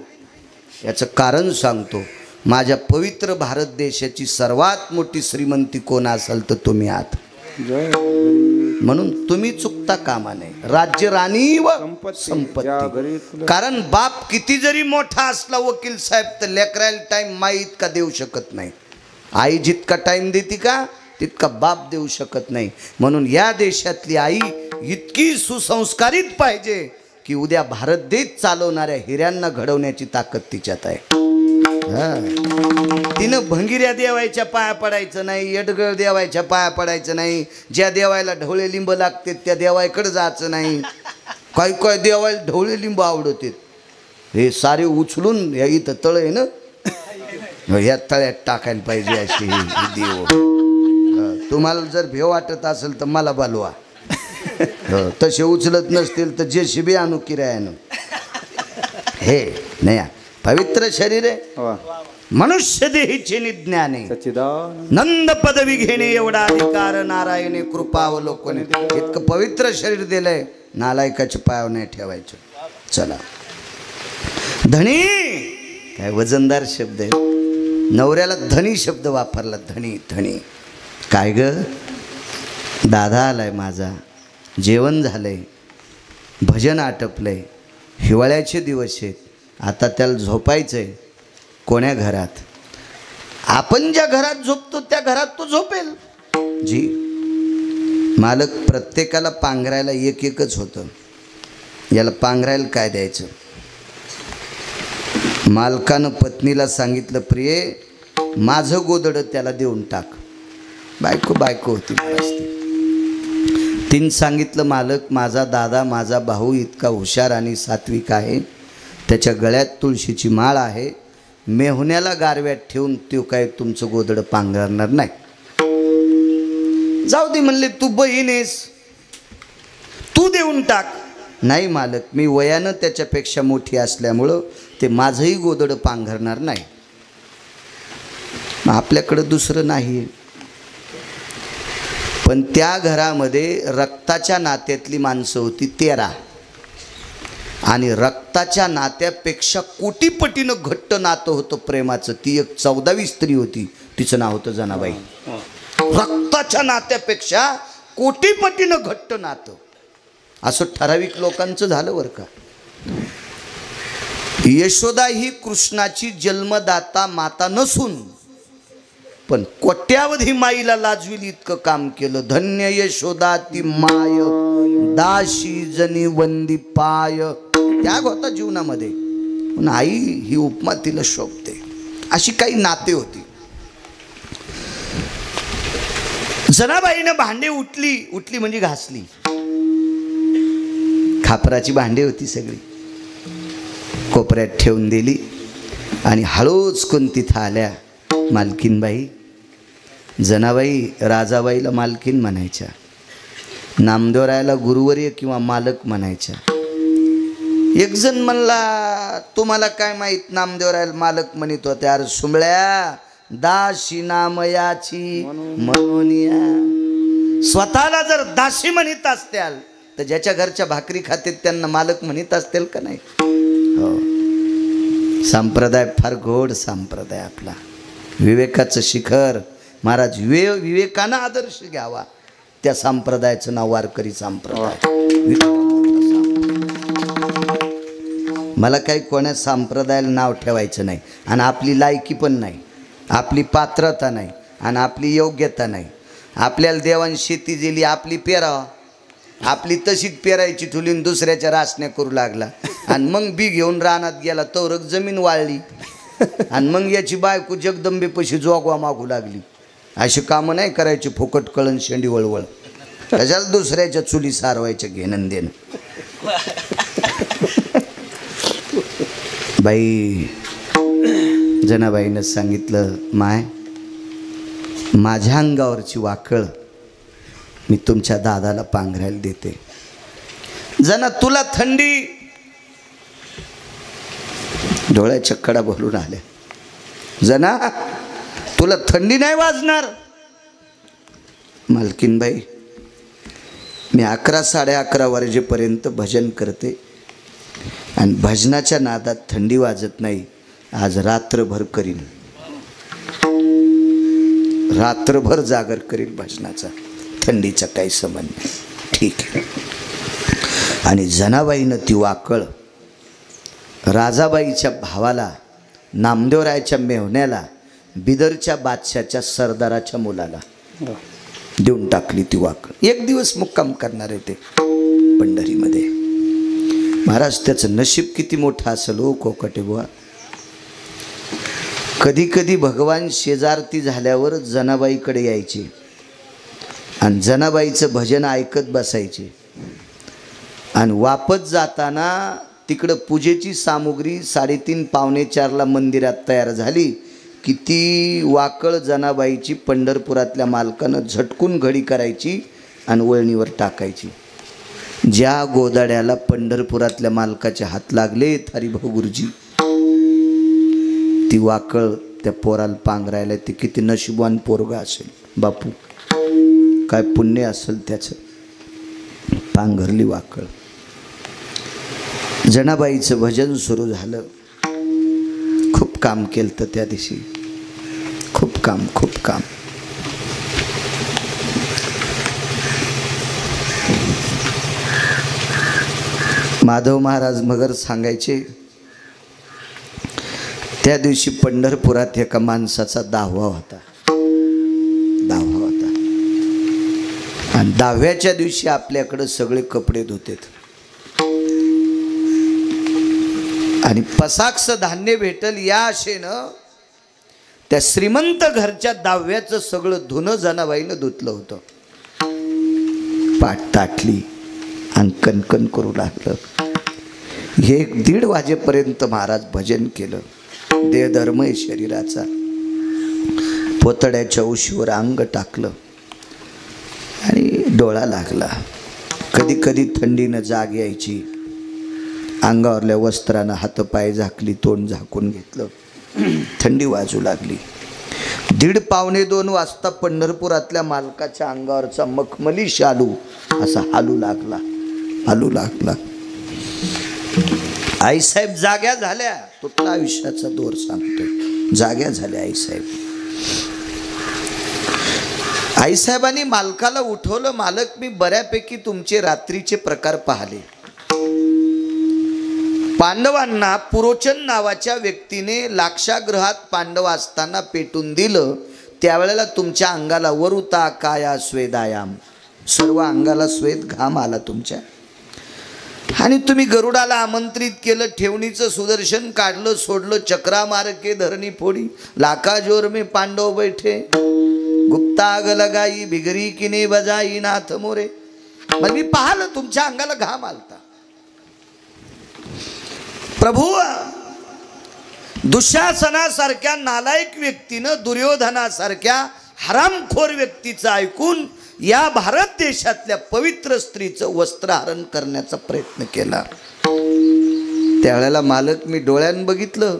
याचं कारण सांगतो. माझ्या पवित्र भारत देशाची सर्वात मोठी श्रीमंती कोण असेल तर तुम्ही आहात. म्हणून तुम्ही चुकता कामा नये. राज्य राणी व संपत्ती. कारण बाप किती जरी मोठा असला वकील साहेब तर लेकरायला टाइम माई इतका देऊ शकत नाही. आई जितका टाइम देते का तितका बाप देऊ शकत नाही. म्हणून या देशातली आई इतकी सुसंस्कारित पाहिजे की उद्या भारत देश चालवणाऱ्या हिऱ्यांना घडवण्याची ताकद तिच्यात आहे. तिनं भंगिऱ्या देवायच्या पाया पडायचं नाही, येडगळ देवायच्या पाया पडायचं नाही, ज्या देवायला ढवळे लिंब लागते त्या देवायकडे जायचं नाही. काही काय देवायला ढवळे लिंब आवडते. हे सारे उचलून या इथं तळ आहे ना, ह्या तळ्यात टाकायला पाहिजे अशी ही देव. तुम्हाला जर भेव वाटत असेल तर मला बोलवा. तसे उचलत नसतील तर जे शिबी आणू किरायानं. हे नाही पवित्र शरीर आहे. मनुष्य देहीचे निज्ञाने नंद पदवी घेणे एवढा अधिकार नारायणे कृपावलोकने. इतकं पवित्र शरीर दिलंय. नालायकाच्या पायावर नाही ठेवायचं. चला धनी, काय वजनदार शब्द आहे. नवऱ्याला धनी शब्द वापरला. धनी धनी. काय ग दादा आलाय माझा, जेवण झालंय, भजन आटपलंय, हिवाळ्याचे दिवस आहेत, आता त्याला झोपायचंय. कोण्या घरात? आपण ज्या घरात झोपतो त्या घरात तो झोपेल. जी मालक प्रत्येकाला पांघरायला एक एकच होतं. याला पांघरायला काय द्यायचं? मालकानं पत्नीला सांगितलं, प्रिये माझं गोदडं त्याला देऊन टाक. बायको होती असते. तिनं सांगितलं, मालक माझा दादा माझा भाऊ इतका हुशार आणि सात्विक आहे, त्याच्या गळ्यात तुळशीची माळ आहे. मेहुण्याला गारव्यात ठेवून तो काय तुमचं गोदड पांघरणार नाही. जाऊ दे म्हणले, तू बहीण आहेस, तू देऊन टाक. नाही मालक, मी वयानं त्याच्यापेक्षा मोठी असल्यामुळं ते माझंही गोदड पांघरणार नाही. आपल्याकडं दुसरं नाही. पण त्या घरामध्ये रक्ताच्या नात्यातली माणसं होती 13 आणि रक्ताच्या नात्यापेक्षा कोटीपटीनं घट्ट नातं होतं प्रेमाचं. ती एक 14वी स्त्री होती, तिचं नाव होतं जनाबाई. रक्ताच्या नात्यापेक्षा कोटीपटीनं घट्ट नातं, असं ठराविक लोकांचं झालं बरं का. यशोदा ही कृष्णाची जन्मदाता माता नसून पण कोट्यावधी माईला लाजविल इतकं काम केलं. धन्य यशोदा ती माय, दाशी जनी वंदी पाय. त्याग होता जीवनामध्ये, पण आई ही उपमा तिला शोभते. अशी काही नाते होती. जनाबाईनं भांडे उठली म्हणजे घासली. खापराची भांडे होती सगळी, कोपऱ्यात ठेवून दिली आणि हळूच कोण तिथं आल्या. मालकीनबाई, जनाबाई राजाबाईला मालकीन म्हणायच्या, नामदेवरायाला गुरुवर्य किंवा मालक म्हणायच्या. एक जण म्हणला, तुम्हाला काय माहीत नामदेवरायाला मालक म्हणत होते. अरे सुंबळ्या, दाशी नामयाची म्हणून या. स्वतःला जर दाशी म्हणत असत्याल तर ज्याच्या घरच्या भाकरी खाते त्यांना मालक म्हणत असतील का नाही. हो, संप्रदाय फार गोड संप्रदाय आपला. विवेकाचं शिखर महाराज विवेकानं आदर्श घ्यावा. त्या संप्रदायाचं नाव वारकरी संप्रदाय. मला काही कोण्या संप्रदायाला नाव ठेवायचं नाही आणि आपली लायकी पण नाही, आपली पात्रता नाही आणि आपली योग्यता नाही. आपल्याला देवान शेती दिली, आपली पेरावा, आपली तशीच पेरायची ठुलीन दुसऱ्याच्या रासण्या करू लागला आणि मग बी घेऊन रानात गेला, तवरक जमीन वाळली आणि मग याची बायको जगदंबेपाशी जोगवा मागू लागली. अशी कामं नाही करायची फुकट कळण शेंडी वळवळ. त्याच्याच दुसऱ्याच्या चुली सारवायच्या घेणं देणं. बाई, जनाबाईनं सांगितलं, माय माझ्या अंगावरची वाकळ मी तुमच्या दादाला पांघरायला देते. जना तुला थंडी, डोळ्याच्या कडा भरून आल्या. जना तुला थंडी नाही वाजणार. मालकीनबाई, मी 11 साडे 11 वाजेपर्यंत भजन करते आणि भजनाच्या नादात थंडी वाजत नाही. आज रात्रभर करीन, रात्रभर जागर करीन भजनाचा, थंडीचा काही संबंध नाही. ठीक आहे. आणि जनाबाईनं ती वाकळ राजाबाईच्या भावाला, नामदेवरायाच्या मेहुण्याला, बिदरच्या बादशाच्या सरदाराच्या मुलाला देऊन टाकली ती वाकळ. 1 दिवस मुक्काम करणार आहे ते पंढरीमध्ये. महाराज, त्याचं नशीब किती मोठं असेल हो कोकटे बुवा. कधी कधी भगवान शेजारती झाल्यावर जनाबाईकडे यायचे आणि जनाबाईचं भजन ऐकत बसायचे आणि वापस जाताना तिकडं पूजेची सामुग्री 3:30 पावणे 4ला मंदिरात तयार झाली की ती वाकळ जनाबाईची पंढरपुरातल्या मालकानं झटकून घडी करायची आणि वळणीवर टाकायची. ज्या गोदाड्याला पंढरपुरातल्या मालकाचे हात लागले हरिभाऊ गुरुजी, ती वाकळ त्या पोराला पांघरायला, ती किती नशिबवान पोरगा असेल बापू, काय पुण्य असेल त्याचं. पांघरली वाकळ. जनाबाईचं भजन सुरू झालं. खूप काम केलं त्या दिवशी, खूप काम. माधव महाराज मगर सांगायचे, त्या दिवशी पंढरपुरात एका माणसाचा 10वा होता आणि 10व्याच्या दिवशी आपल्याकडे सगळे कपडे धुतेत आणि पसाक्स धान्य भेटल या आशेनं त्या श्रीमंत घरच्या 10व्याचं सगळं धुणं जनाबाईनं धुतलं होतं. पाठ ताटली आणि कणकण करू लागलं. 1-1:30 वाजेपर्यंत महाराज भजन केलं. देहधर्म आहे शरीराचा. पोतड्याच्या उशीवर अंग टाकलं आणि डोळा लागला. कधी कधी थंडीनं जाग यायची. अंगावरल्या वस्त्रानं हातपाय झाकली, तोंड झाकून घेतलं. थंडी वाजू लागली. 1:30-1:45 वाजता पंढरपुरातल्या मालकाच्या अंगावरचा मखमली शालू असा हालू लागला. आईसाहेब जाग्या झाल्या. तुटला आयुष्याचा दोर सांगतोय. जाग्या झाल्या आईसाहेब. आईसाहेबांनी मालकाला उठवलं. मालक, मी बऱ्यापैकी तुमचे रात्रीचे प्रकार पाहिले. पांडवांना पुरोचन नावाच्या व्यक्तीने लाक्षागृहात पांडव असताना पेटून दिलं. त्यावेळेला तुमच्या अंगाला वरुता काया स्वेदायाम, सर्व अंगाला स्वेद घाम आला तुमच्या. आणि तुम्ही गरुडाला आमंत्रित केलं. ठेवणीचं सुदर्शन काढलं, सोडलं. चक्रा मारके धरणी फोडी, लाका जोर में पांडव बैठे. गुप्ता आग लगाई, बिगरी किने बजाई नाथ मोरे. मग मी पाहिलं तुमच्या अंगाला घाम आलता. प्रभू, दुःशासनासारख्या नालायक व्यक्तीनं दुर्योधनासारख्या हरामखोर व्यक्तीचं ऐकून या भारत देशातल्या पवित्र स्त्रीचं वस्त्रहरण करण्याचा प्रयत्न केला. त्यावेळेला मालक, मी डोळ्यानं बघितलं.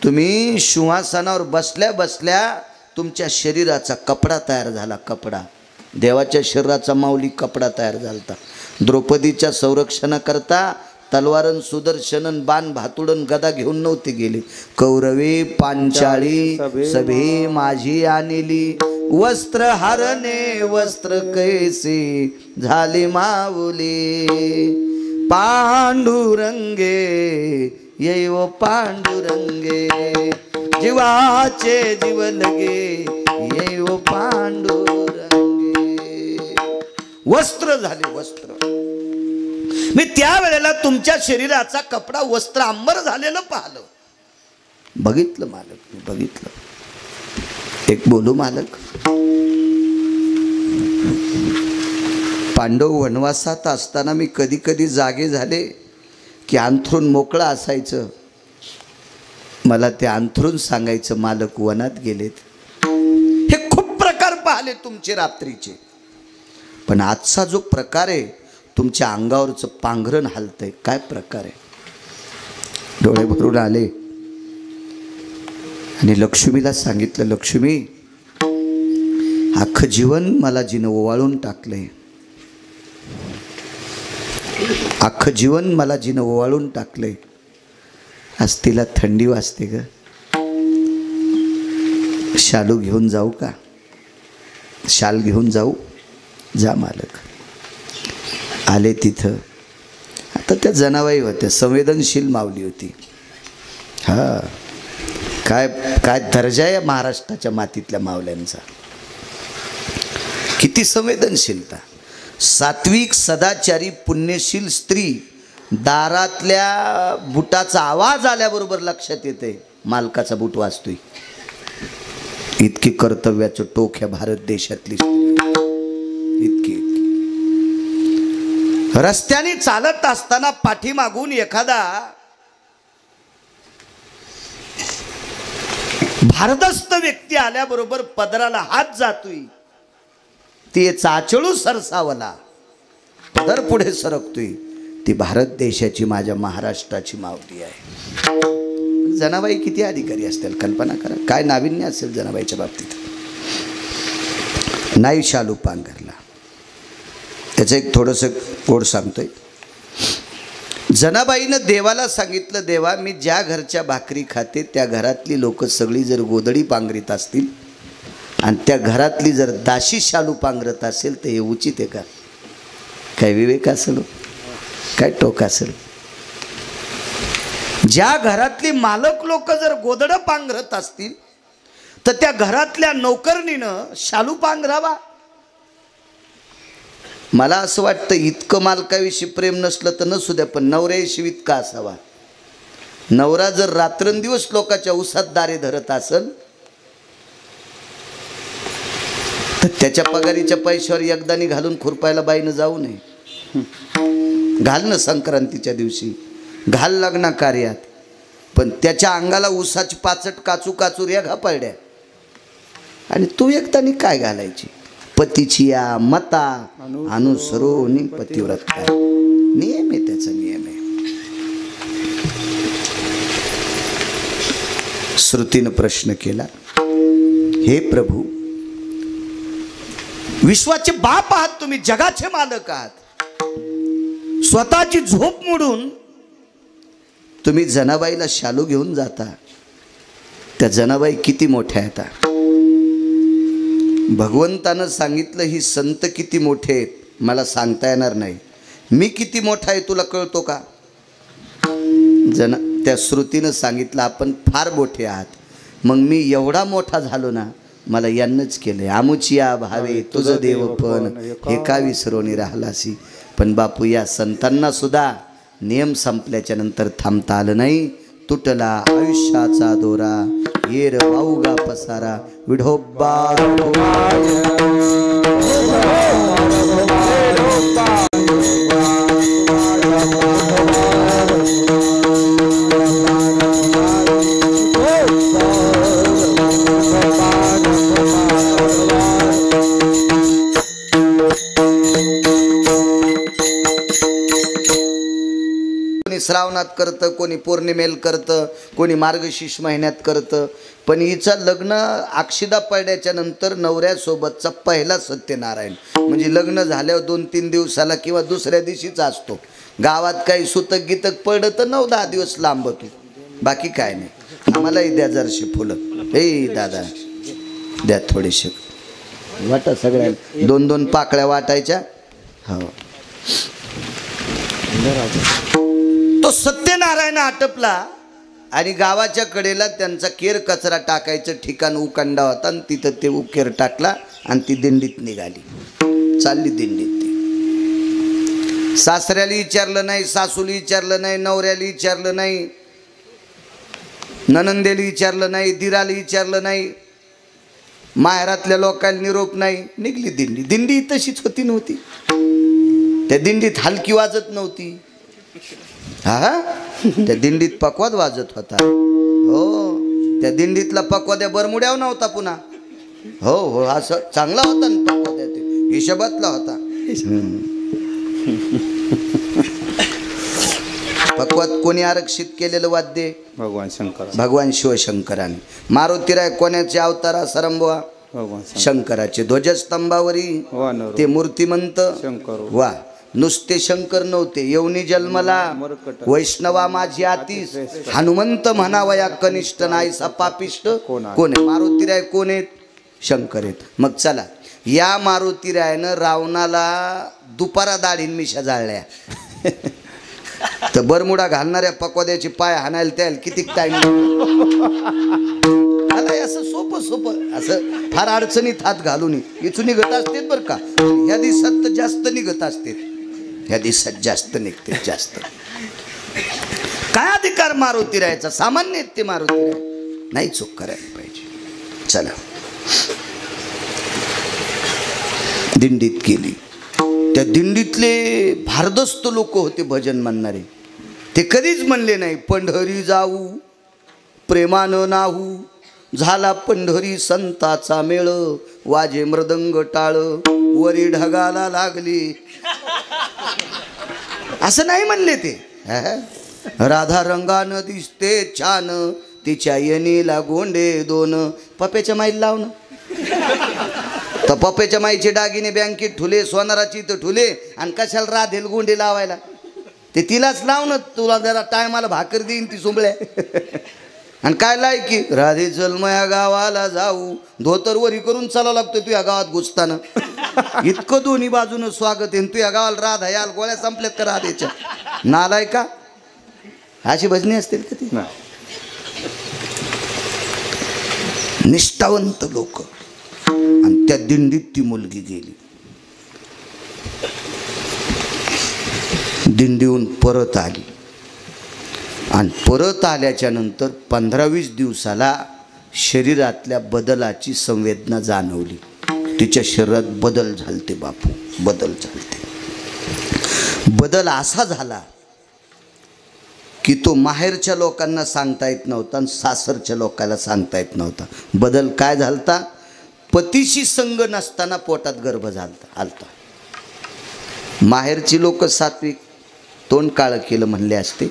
तुम्ही सिंहासनावर बसल्या बसल्या तुमच्या शरीराचा कपडा तयार झाला. कपडा, देवाच्या शरीराचा माऊली कपडा तयार झाला. द्रौपदीच्या संरक्षणाकरता तलवारन सुदर्शनन बाण भातुडन गदा घेऊन नव्हते गेले. कौरवे पांचाळी सभे माझी आणली, वस्त्र हरणे वस्त्र कैसे झाले माऊली. पांडुरंगे येव पांडुरंगे, जीवाचे जीव लगे येव पांडुरंगे. वस्त्र झाले वस्त्र. मी त्यावेळेला तुमच्या शरीराचा कपडा वस्त्र अंबर झालेलं पाहिलं. बघितलं मालक, मी बघितलं. एक बोलू मालक, पांडव वनवासात असताना मी कधी कधी जागे झाले की अंथरूण मोकळं असायचं. मला ते अंथरूण सांगायचं मालक वनात गेलेत. हे खूप प्रकार पाहिले तुमचे रात्रीचे. पण आजचा जो प्रकार आहे, तुमच्या अंगावरचं पांघरण हलतंय. काय प्रकार आहे? डोळे भरून आले आणि लक्ष्मीला सांगितलं, लक्ष्मी, अख्खं जीवन मला जिनं ओवाळून टाकलंय. अख्खं जीवन मला जिनं ओवाळून टाकलंय. आज तिला थंडी वाजते ग. शालू घेऊन जाऊ का? शाल घेऊन जाऊ? जा मालक. आले तिथं. आता त्या जनाबाई होत्या, संवेदनशील माऊली होती. हा, काय काय दर्जा आहे महाराष्ट्राच्या मातीतल्या माऊल्यांचा. किती संवेदनशीलता. सात्विक सदाचारी पुण्यशील स्त्री दारातल्या बुटाचा आवाज आल्याबरोबर लक्षात येते मालकाचा बूट वाजतोय. इतकी कर्तव्याचं टोक ह्या भारत देशातली इतकी. रस्त्याने चालत असताना पाठीमागून एखादा भारदस्त व्यक्ती आल्याबरोबर पदराला हात जातोय. ती चाचळू सरसावला, पदर पुढे सरकतोय. ती भारत देशाची, माझ्या महाराष्ट्राची माऊली आहे. जनाबाई किती अधिकारी असतील कल्पना करा. काय नाविन्य असेल जनाबाईच्या बाबतीत. नाही शालू पांघरला. त्याचं एक थोडंसं कोड सांगतोय. जनाबाईनं देवाला सांगितलं, देवा, मी ज्या घरच्या भाकरी खाते त्या घरातली लोक सगळी जर गोदडी पांघरीत असतील आणि त्या घरातली जर दाशी शालू पांघरत असेल तर हे उचित आहे का? काय विवेक असेल, काय टोक असेल? ज्या घरातली मालक लोक जर गोदडं पांघरत असतील तर त्या घरातल्या नौकरणीनं शालू पांघरावा. मला असं वाटतं इतकं मालकाविषयी प्रेम नसलं तर नसू द्या, पण नवऱ्याविषयी इतका असावा. नवरा जर रात्रंदिवस लोकांच्या उसात दारे धरत असेल तर त्याच्या पगारीच्या पैशावर एकदानी घालून खुरपायला बाईनं जाऊ नये. घाल ना संक्रांतीच्या दिवशी घाल लग्न कार्यात. पण त्याच्या अंगाला उसाची पाचट काचू काचू रेघा पडल्या आणि तू एकट्याने काय घालायची. पतीची या मता अनुसरून पतिव्रत काय नियम आहे, त्याचा नियम आहे. श्रुतीनं प्रश्न केला, हे प्रभू, विश्वाचे बाप आहात तुम्ही, जगाचे मालक आहात. स्वतःची झोप मोडून तुम्ही जनाबाईला शालू घेऊन जाता. त्या जनाबाई किती मोठ्या आहेत. भगवंतानं सांगितलं ही संत किती मोठे आहेत मला सांगता येणार नाही. मी किती मोठा आहे तुला कळतो का. त्या श्रुतीनं सांगितलं आपण फार मोठे आहात. मग मी एवढा मोठा झालो ना, मला यांनंच केलंय. आमुचिया भावे तुझं देवपण हे का विसरून राहिलासी. पण बापू, या संतांना सुद्धा नियम संपल्याच्या नंतर थांबता आलं नाही. तुटला आयुष्याचा दोरा, येर वाऊगा पसारा, विढोबा श्रावणात करतं, कोणी पौर्णिमेला करतं, कोणी मार्गशीर्ष महिन्यात करतं. पण हिचं लग्न अक्षिदा पडल्याच्या नंतर नवऱ्यासोबतचा पहिला सत्यनारायण म्हणजे लग्न झाल्यावर 2-3 दिवसाला किंवा दुसऱ्या दिवशीच असतो. गावात काही सुतक गीतक पडलं तर 9-10 दिवस लांबतो, बाकी काय नाही. आम्हालाही द्या जरशी फुलं. हे दादा द्या थोडेसे वाटा, सगळ्या 2-2 पाकळ्या वाटायच्या. हो, तो सत्यनारायण आटपला आणि गावाच्या कडेला त्यांचा केर कचरा टाकायचं ठिकाण उकांडा होता आणि तिथं ते उकेर टाकला आणि ती दिंडीत निघाली. चालली दिंडीत. ती सासऱ्याला विचारलं नाही, सासूला विचारलं नाही, नवऱ्याला विचारलं नाही, ननंदेला विचारलं नाही, दिराला विचारलं नाही, माहेरातल्या लोकांना निरोप नाही. निघली दिंडी. दिंडी तशीच होती नव्हती. त्या दिंडीत हलकी वाजत नव्हती. हा, त्या दिंडीत पकवाद वाजत होता. हो, त्या दिंडीतला पकवाद्या बरमुड्यावर नव्हता पुन्हा. हो हो, असं चांगला होता ना पकवाद्या, ते हिशोबातला होता. पकवाद कोणी आरक्षित केलेलं वाद्य? भगवान शंकर, भगवान शिवशंकराने. मारुतीराय कोणाचे अवतार सरंबवा? शंकराचे. ध्वजस्तंभावरी ते मूर्तिमंत शंकर. वा, नुसते शंकर नव्हते, येऊनी जन्मला वैष्णवा माझी आतीस, हनुमंत म्हणावया कनिष्ठ नाहीसा पापिष्ट कोण आहे? मारुतीराय कोण आहेत? शंकर आहेत. मग चला, या मारुतीरायनं रावणाला दुपारा दाढीन मिशा जाळल्या. तर बरमुडा घालणाऱ्या पकवाद्याची पाय हाणायला त्याला किती टाइम. असं सोपं सोपं असं फार अडचणीत हात घालून इथून निघत असते बरं का. ह्या दिवसात तर जास्त निघत असते, ह्या दिवसात जास्त निघते जास्त. काय अधिकार मारुतीरायचा? सामान्य ते मारुतीराय नाही, चूक करायला पाहिजे. चला, दिंडीत गेली. त्या दिंडीतले भारदस्त लोक होते भजन म्हणणारे. ते कधीच म्हणले नाही पंढरी जाऊ प्रेमानं नाहू, झाला पंढरी संताचा मेळ, वाजे मृदंग टाळ, वरी ढगाला लागली. असं नाही म्हणले ते. राधा रंगानं दिसते छान, तिच्या येणीला गोंडे दोन. पप्याच्या माईला लावणं तर पप्याच्या माईचे दागिने बँकेत ठुले, सोनाराची तर ठुले, आणि कशाला राधेल गोंडे लावायला? ते तिलाच लावणं. तुला जरा टायमाला भाकर देईन ती सुंबळ्या. आणि काय लायकी? राधे जन्मया गावाला जाऊ, धोतर वरी करून चालावं लागतं तुझ्या गावात घुसताना. इतकं दोन्ही बाजूनं स्वागत आहे. तुझ्या गावाला राधा याल, गोळ्या संपल्यात का राधेच्या? नालाय का? अशी भजनी असतील का ती? निष्ठावंत लोक. आणि त्या दिंडीत ती मुलगी गेली. दिंडीहून परत आली आणि परत आल्याच्या नंतर 15-20 दिवसाला शरीरातल्या बदलाची संवेदना जाणवली. तिच्या शरीरात बदल झालते बापू, बदल झालते. बदल असा झाला की तो माहेरच्या लोकांना सांगता येत नव्हता आणि सासरच्या लोकांना सांगता येत नव्हता. बदल काय झालता? पतीशी संग नसताना पोटात गर्भ आलता. माहेरची लोक सात्विक, तोंड काळं केलं म्हणले असते.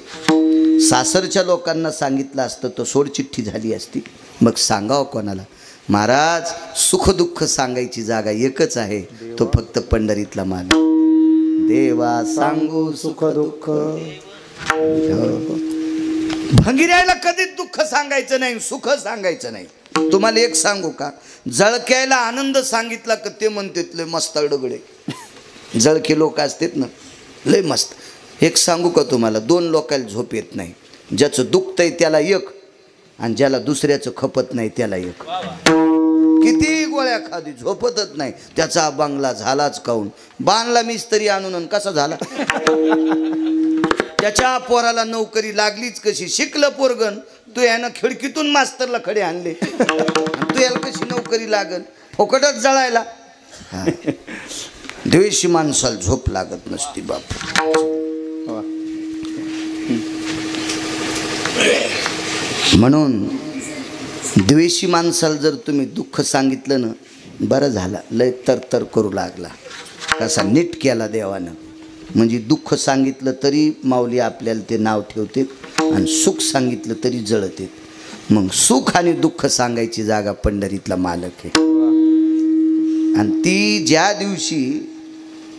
सासरच्या लोकांना सांगितलं असतं तर सोडचिठ्ठी झाली असती. मग सांगावं कोणाला? महाराज, सुखदुःख सांगायची जागा एकच आहे, तो फक्त पंढरीतला मान. देवा सांगू सुख दुःख. भंगिऱ्याला कधीच दुःख सांगायचं नाही, सुख सांगायचं नाही. तुम्हाला एक सांगू का? जळक्याला आनंद सांगितला का ते म्हणतात लय मस्त डगडे. जळके लोक असतात ना, लय मस्त. एक सांगू का तुम्हाला? दोन लोकांना झोप येत नाही. ज्याचं दुखतंय त्याला एक, आणि ज्याला दुसऱ्याचं खपत नाही त्याला एक. किती गोळ्या खादी झोपतच नाही. त्याचा बंगला झालाच काऊन? बांधला मिस्त्री आणून कसा झाला? त्याच्या पोराला नोकरी लागलीच कशी? शिकलं पोरगण, तू यानं खिडकीतून मास्तरला खडे आणले, तू याला कशी नोकरी लागल? फुकटच जळायला. द्वेषी माणसाला झोप लागत नसती बाप. म्हणून द्वेषी माणसाला जर तुम्ही दुःख सांगितलं ना, बरं झालं, लय तरतर करू लागला. कसा नीट केला देवानं. म्हणजे दुःख सांगितलं तरी माऊली आपल्याला ते नाव ठेवते, आणि सुख सांगितलं तरी जळते. मग सुख आणि दुःख सांगायची जागा पंढरीतला मालक आहे. आणि ती ज्या दिवशी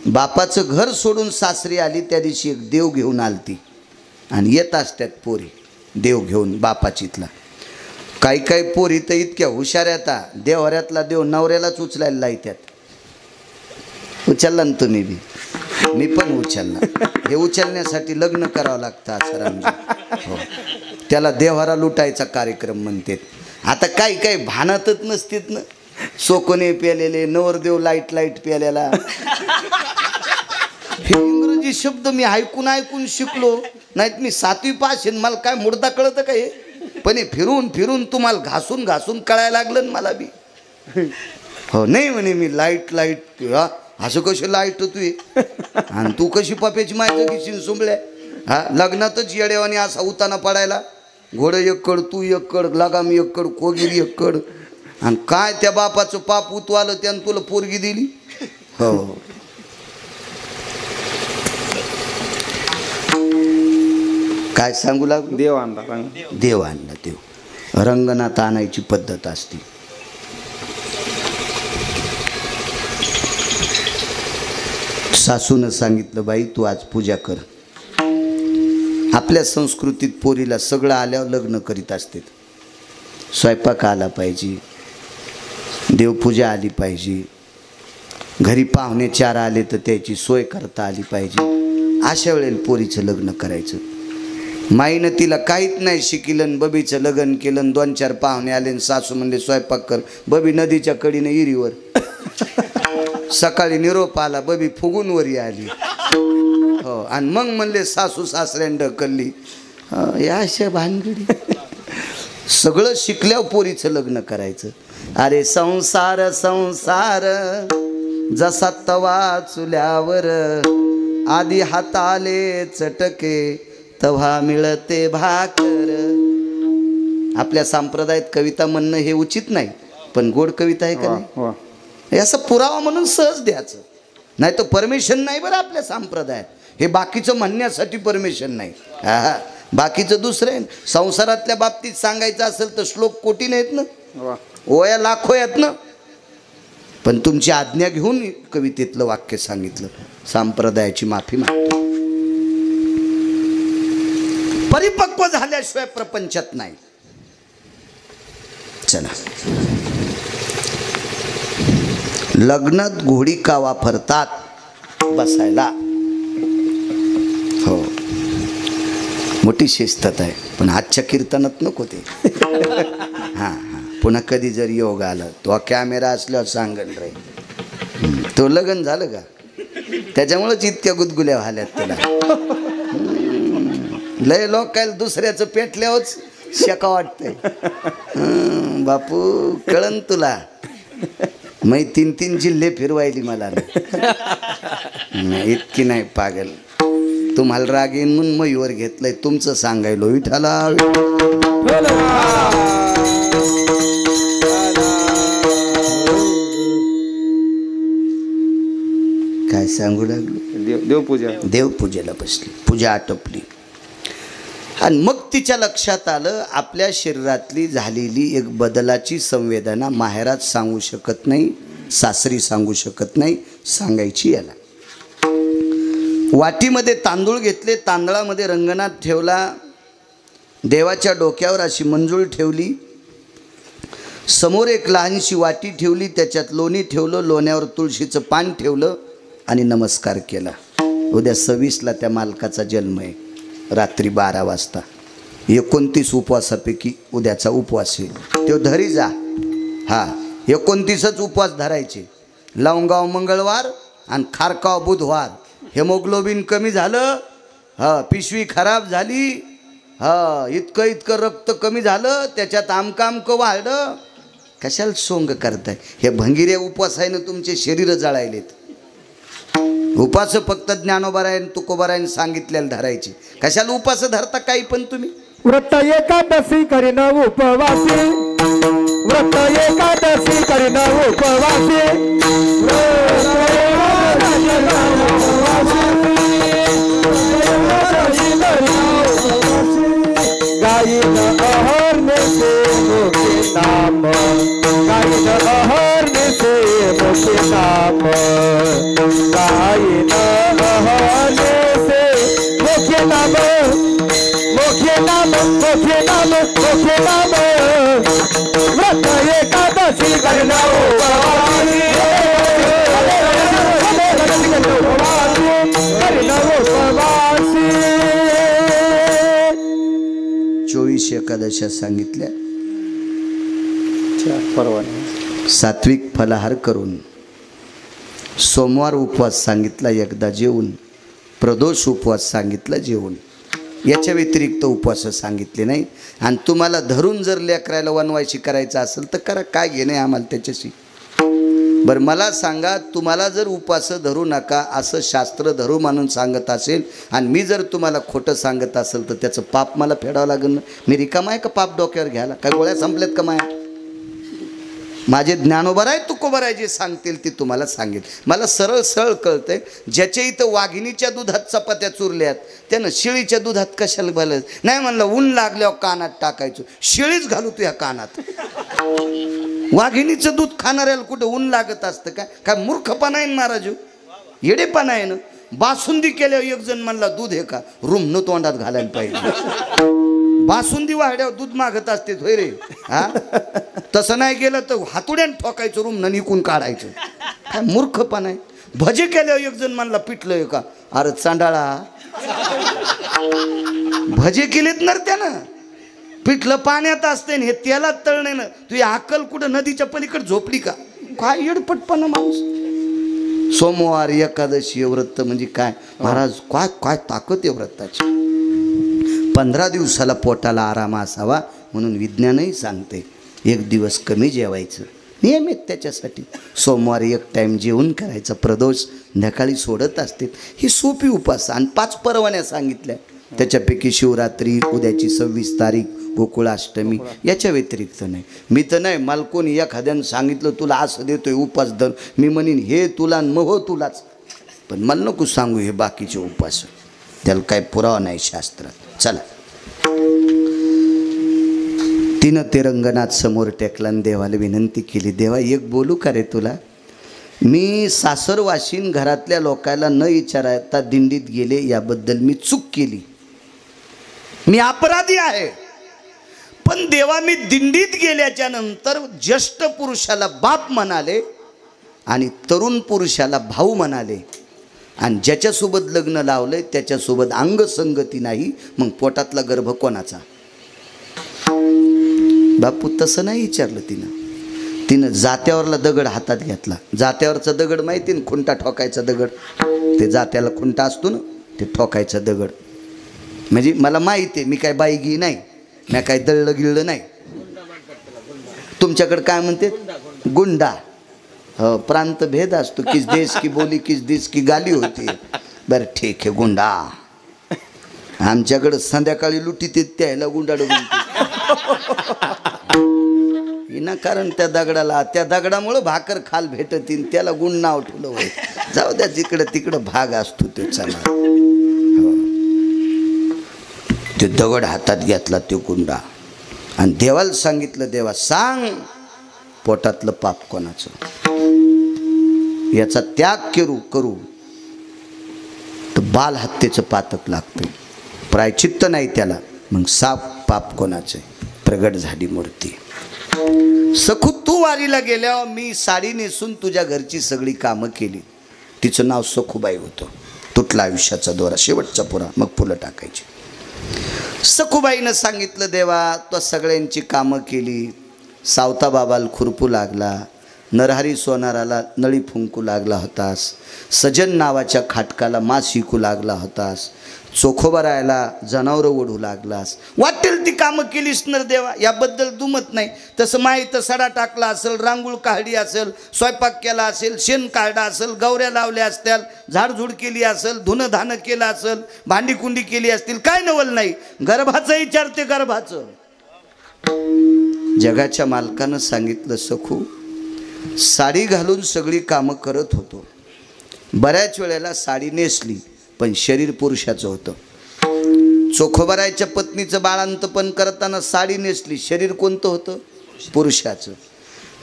बापाचं घर सोडून सासरी आली, त्या दिवशी एक देव घेऊन आलती. आणि येत असतात पोरी देव घेऊन बापाचीतला. काही काही पोरी तर इतक्या हुशार येतात, देवऱ्यातला देव नवऱ्यालाच उचलायला लायत्यात. उचलला ना तुम्ही बी? मी पण उचलला. हे उचलण्यासाठी लग्न करावं लागतं असं रामजी. हो, त्याला देवारा लुटायचा कार्यक्रम म्हणतात. आता काही काही भानातच नसतात ना. सोकोने प्यालेले, नवरदेव लाईट लाईट प्यालेला. हे इंग्रजी शब्द मी ऐकून ऐकून शिकलो. नाहीत मी 7वी पास आहे, मला काय मुर्दा कळतं का हे? पण हे फिरून फिरून तुम्हाला घासून घासून कळायला लागलं ना मला बी. हो, नाही म्हणे मी लाईट लाईट. असं कशी लाईट तू? आणि तू कशी पप्याची माहिती घेशील सुंबल्या? हा, लग्नातच येड्यावानी असा उताना पडायला. घोडं एककड, तू एककड, लगाम एककड, कोगिरी एककड. आणि काय त्या बापाचं पाप उतवालं त्यानं तुला पोरगी दिली. हो, काय सांगू लागलो? देव आणला. देव आणला. देव रंगनात आणायची पद्धत असते. सासूनं सांगितलं, बाई तू आज पूजा कर. आपल्या संस्कृतीत पोरीला सगळं आल्यावर लग्न करीत असते. स्वयंपाक आला पाहिजे, देवपूजा आली पाहिजे, घरी पाहुणे 4 आले तर त्याची सोय करता आली पाहिजे. अशा वेळेला पोरीचं लग्न करायचं. माईनं तिला काहीच नाही शिकिलं, बबीचं लग्न केलं. 2-4 पाहुणे आले, सासू म्हणले स्वयंपाक कर. बबी नदीच्या कडीने इरीवर. सकाळी निरोप आला, बबी फुगून वरी आली. हो, आणि मग म्हणले सासू सासऱ्यानं ढकलली. या अशा भानगडी. सगळं शिकल्यावर पोरीचं लग्न करायचं. अरे संसार संसार जसा तवा चुल्यावर, आधी हाताले चटके तव्हा मिळते भाकर. आपल्या संप्रदायात कविता म्हणणं हे उचित नाही, पण गोड कविता आहे का नाही? हे असं पुरावा म्हणून सहज द्यायचं. नाही तर परमिशन नाही बरं आपल्या संप्रदायात. हे बाकीचं म्हणण्यासाठी परमिशन नाही. हा, बाकीचं दुसरं आहे. संसारातल्या बाबतीत सांगायचं असेल तर श्लोक कोटी नाहीत ना, ओया लाखो आहेत ना. पण तुमची आज्ञा घेऊन कवितेतलं वाक्य सांगितलं. संप्रदायाची माफी मागतो. परिपक्व झाल्याशिवाय प्रपंचात नाही. चला, लग्नात घोडी का वापरतात? बसायला. हो, मोठी शिस्तत आहे, पण आजच्या कीर्तनात नको ते. हां हां, पुन्हा कधी जर योग आला तो कॅमेरा असल्यावर सांगन रे. तो लग्न झालं का? त्याच्यामुळेच इतक्या गुदगुल्या झाल्यात तुला. लय लोकायला दुसऱ्याचं पेटल्यावरच शेका वाटतंय. बापू कळन तुला. मै 3-3 जिल्हे फिरवायली मला. इतकी नाही पागल. तुम्हाला राग येईन म्हणून मयूर घेतलंय, तुमचं सांगायलो विठाला. काय सांगू लागलो? देवपूजा. देवपूजेला बसली, पूजा आटोपली आणि मग तिच्या लक्षात आलं आपल्या शरीरातली झालेली एक बदलाची संवेदना माहेरात सांगू शकत नाही, सासरी सांगू शकत नाही, सांगायची याला. वाटीमध्ये तांदूळ घेतले, तांदळामध्ये रंगनाथ ठेवला, देवाच्या डोक्यावर अशी मंजूळ ठेवली, समोर एक लहानशी वाटी ठेवली, त्याच्यात लोणी ठेवलं, लोण्यावर तुळशीचं पान ठेवलं आणि नमस्कार केला. उद्या 26ला त्या मालकाचा जन्म आहे, रात्री 12 वाजता. 29 उपवासापैकी उद्याचा उपवास आहे, तो धरी जा. हा 29च उपवास धरायचे. लवंगाव मंगळवार आणि खारकाव बुधवार. हेमोग्लोबिन कमी झालं, हा पिशवी खराब झाली, हा इतकं रक्त कमी झालं, त्याच्यात आमकं वाढलं. कशाला सोंग करताय? हे भंगिरे उपवास आहे ना, तुमचे शरीर जळायलेत. उपास फक्त ज्ञानोबारायण तुकोबारायण सांगितलेलं धरायचे. कशाला उपास धरता काही पण तुम्ही? व्रत एकादशी करीन उपवासी, व्रत एकादशी करीन उपवासी, गायीन अहर्ने से मुखे नाम, गायीन अहर्ने से मुखे नाम, गायीन अहर्ने से मुखे नाम, मुखे नाम, मुखे नाम, मुखे नाम, व्रत एकादशी करीन उपवासी, करीन उपवासी. 24 एकादशा सांगितल्या. परवाने सात्विक फलाहार करून, सोमवार उपवास सांगितला एकदा जेवून, प्रदोष उपवास सांगितला जेवून, याच्या व्यतिरिक्त उपवास सांगितले नाही. आणि तुम्हाला धरून जर लेकरायला वनवायची करायचं असेल तर करा, काय घेणे आम्हाला त्याच्याशी. बरं मला सांगा, तुम्हाला जर उपवास धरू नका असं शास्त्र धरू म्हणून सांगत असेल आणि मी जर तुम्हाला खोटं सांगत असेल तर त्याचं पाप मला फेडावं लागेल ना. मी रिकामा आहे का पाप डोक्यावर घ्यायला? काय गोळ्या संपल्यात का माया? माझे ज्ञानोबर आहे तुकोबर आहे, जे सांगतील ते तुम्हाला सांगेल. मला सरळ सरळ कळतंय. ज्याच्या इथं वाघिणीच्या दुधात चपात्या चुरल्यात त्यानं शिळीच्या दुधात कशाला घालत नाही. म्हणलं ऊन लागल्यावर कानात टाकायचो, शिळीच घालू तुझ्या कानात. वाघिणीचं दूध खाणाऱ्याला कुठं ऊन लागत असतं काय? काय मूर्खपणा आहे महाराज, येडेपणा आहे ना. बासुंदी केल्यावर एक जण म्हणला दूध हे का, रूम न तोंडात घालायला पाहिजे. बासुंदी वाढ्यावर दूध मागत असते होय रे. हा तसं नाही गेलं तर हातुड्यान ठोकायचं, रूम न निकून काढायचं. काय मूर्खपणा आहे. भजे केल्यावर एक जण म्हणला पिटलंय का, अरे चांडाळा भजे केलेत ना त्यानं, पिठलं पाण्यात असते हे तेलात तळणे ना. तुझी अक्कल कुठं नदीच्या पलीकडे झोपली का? काय येडपटपणा माणूस. सोमवार एकादशी व्रत म्हणजे काय महाराज, काय काय ताकद आहे व्रताची. 15 दिवसाला पोटाला आराम असावा म्हणून विज्ञानही सांगते 1 दिवस कमी जेवायचं, नियमित त्याच्यासाठी. सोमवारी 1 टाईम जेवण करायचं, प्रदोष संध्याकाळी सोडत असते. ही सोपी उपास. आणि 5 परवान्या सांगितल्या, त्याच्यापैकी शिवरात्री, उद्याची 26 तारीख, गोकुळाष्टमी, याच्या व्यतिरिक्त नाही. मी तर नाही, मला कोणी एखाद्यानं सांगितलं तुला असं देतोय उपास धर, मी म्हणीन हे तुला न हो तुलाच. पण मला नको सांगू हे बाकीचे उपास, त्याला काय पुरावा नाही शास्त्रात. चला, तिनं ते रंगनाथ समोर टेकला आणि देवाला विनंती केली, देवा एक बोलू का रे तुला? मी सासरवाशीन घरातल्या लोकांना न विचारता दिंडीत गेले, याबद्दल मी चूक केली, मी अपराधी आहे. पण देवा मी दिंडीत गेल्याच्या नंतर ज्येष्ठ पुरुषाला बाप म्हणाले आणि तरुण पुरुषाला भाऊ म्हणाले, आणि ज्याच्यासोबत लग्न लावलंय त्याच्यासोबत अंगसंगती नाही, मग पोटातला गर्भ कोणाचा? बापू तसं नाही विचारलं तिनं जात्यावरला दगड हातात घेतला. जात्यावरचा दगड माहिती ना, खुंटा ठोकायचा दगड, ते जात्याला खुंटा असतो ना, ते ठोकायचा दगड. म्हणजे मला माहिती आहे, मी काय बाईगी नाही, मी काय दळलं गिळलं नाही. तुमच्याकडे काय म्हणते? गुंडा. हो, प्रांत भेद असतो, किस देश की बोली किस देश की गाली होती. बरं ठीक आहे, गुंडा. आमच्याकडं संध्याकाळी लुटीत त्याला गुंडाड कारण त्या दगडाला, त्या दगडामुळं भाकर खाल भेटतील, त्याला गुण नाव ठेवलं होय. जाऊ द्या, जिकडं तिकडं भाग असतो ते चला. हो. ते दगड हातात घेतला तो गुंडा आणि देवाला सांगितलं, देवा सांग पोटातलं पाप कोणाचं, याचा त्याग करू तर बाल हत्येचं पातक लागतं, प्रायचित्त नाही त्याला, मग साप पाप कोणाचं, प्रगट झाली मूर्ती. सखू तू वारीला गेल्यावर मी साडी नेसून तुझ्या घरची सगळी कामं केली. तिचं नाव सखूबाई होतं. तुटला आयुष्याचा दोरा, शेवटचा पुरा, मग फुलं टाकायची. सखूबाईनं सांगितलं, देवा तो सगळ्यांची कामं केली, सावता बाबाला खुरपू लागला, नरहरी सोनाराला नळी फुंकू लागला होतास, सजन नावाच्या खाटकाला मास शिकू लागला होतास, चोखोबरायला जनावरं ओढू लागलास, वाटेल ती कामं केलीस नर देवा, याबद्दल दुमत नाही. तसं माहीत सडा टाकला असेल, रांगोळ काढली असेल, स्वयंपाक केला असेल, शेण काढला असेल, गवऱ्या लावल्या असत्याल, झाडझूड केली असेल, धुणं धानं केलं असेल, भांडीकुंडी केली असतील, काय नवल नाही. गर्भाचं विचारते, गर्भाचं. जगाच्या मालकानं सांगितलं, सखू साडी घालून सगळी कामं करत होतो, बऱ्याच वेळेला साडी नेसली पण शरीर पुरुषाचं होतं. चोखोबरायच्या पत्नीचं बाळांतपण करताना साडी नेसली, शरीर कोणतं होतं, पुरुषाचं.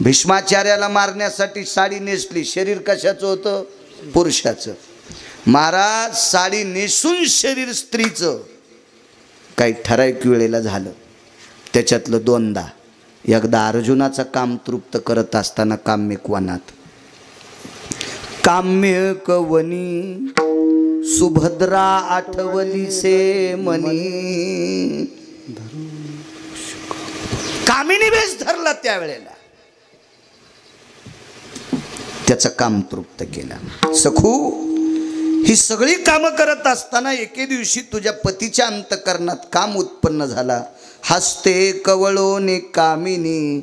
भीष्माचार्याला मारण्यासाठी साडी नेसली, शरीर कशाचं होतं, पुरुषाचं. महाराज साडी नेसून शरीर स्त्रीचं काही ठराविक वेळेला झालं, त्याच्यातलं दोनदा. एकदा अर्जुनाचा काम तृप्त करत असताना काम्यक वनात, काम्यक वनी सुभद्रा आठवली से मनी, कामिनी वेश धरला त्यावेळेला, त्याचं काम तृप्त केलं. सखू ही सगळी कामं करत असताना एके दिवशी तुझ्या पतीच्या अंतकरणात काम उत्पन्न झाला. हस्ते कवळोनी कामिनी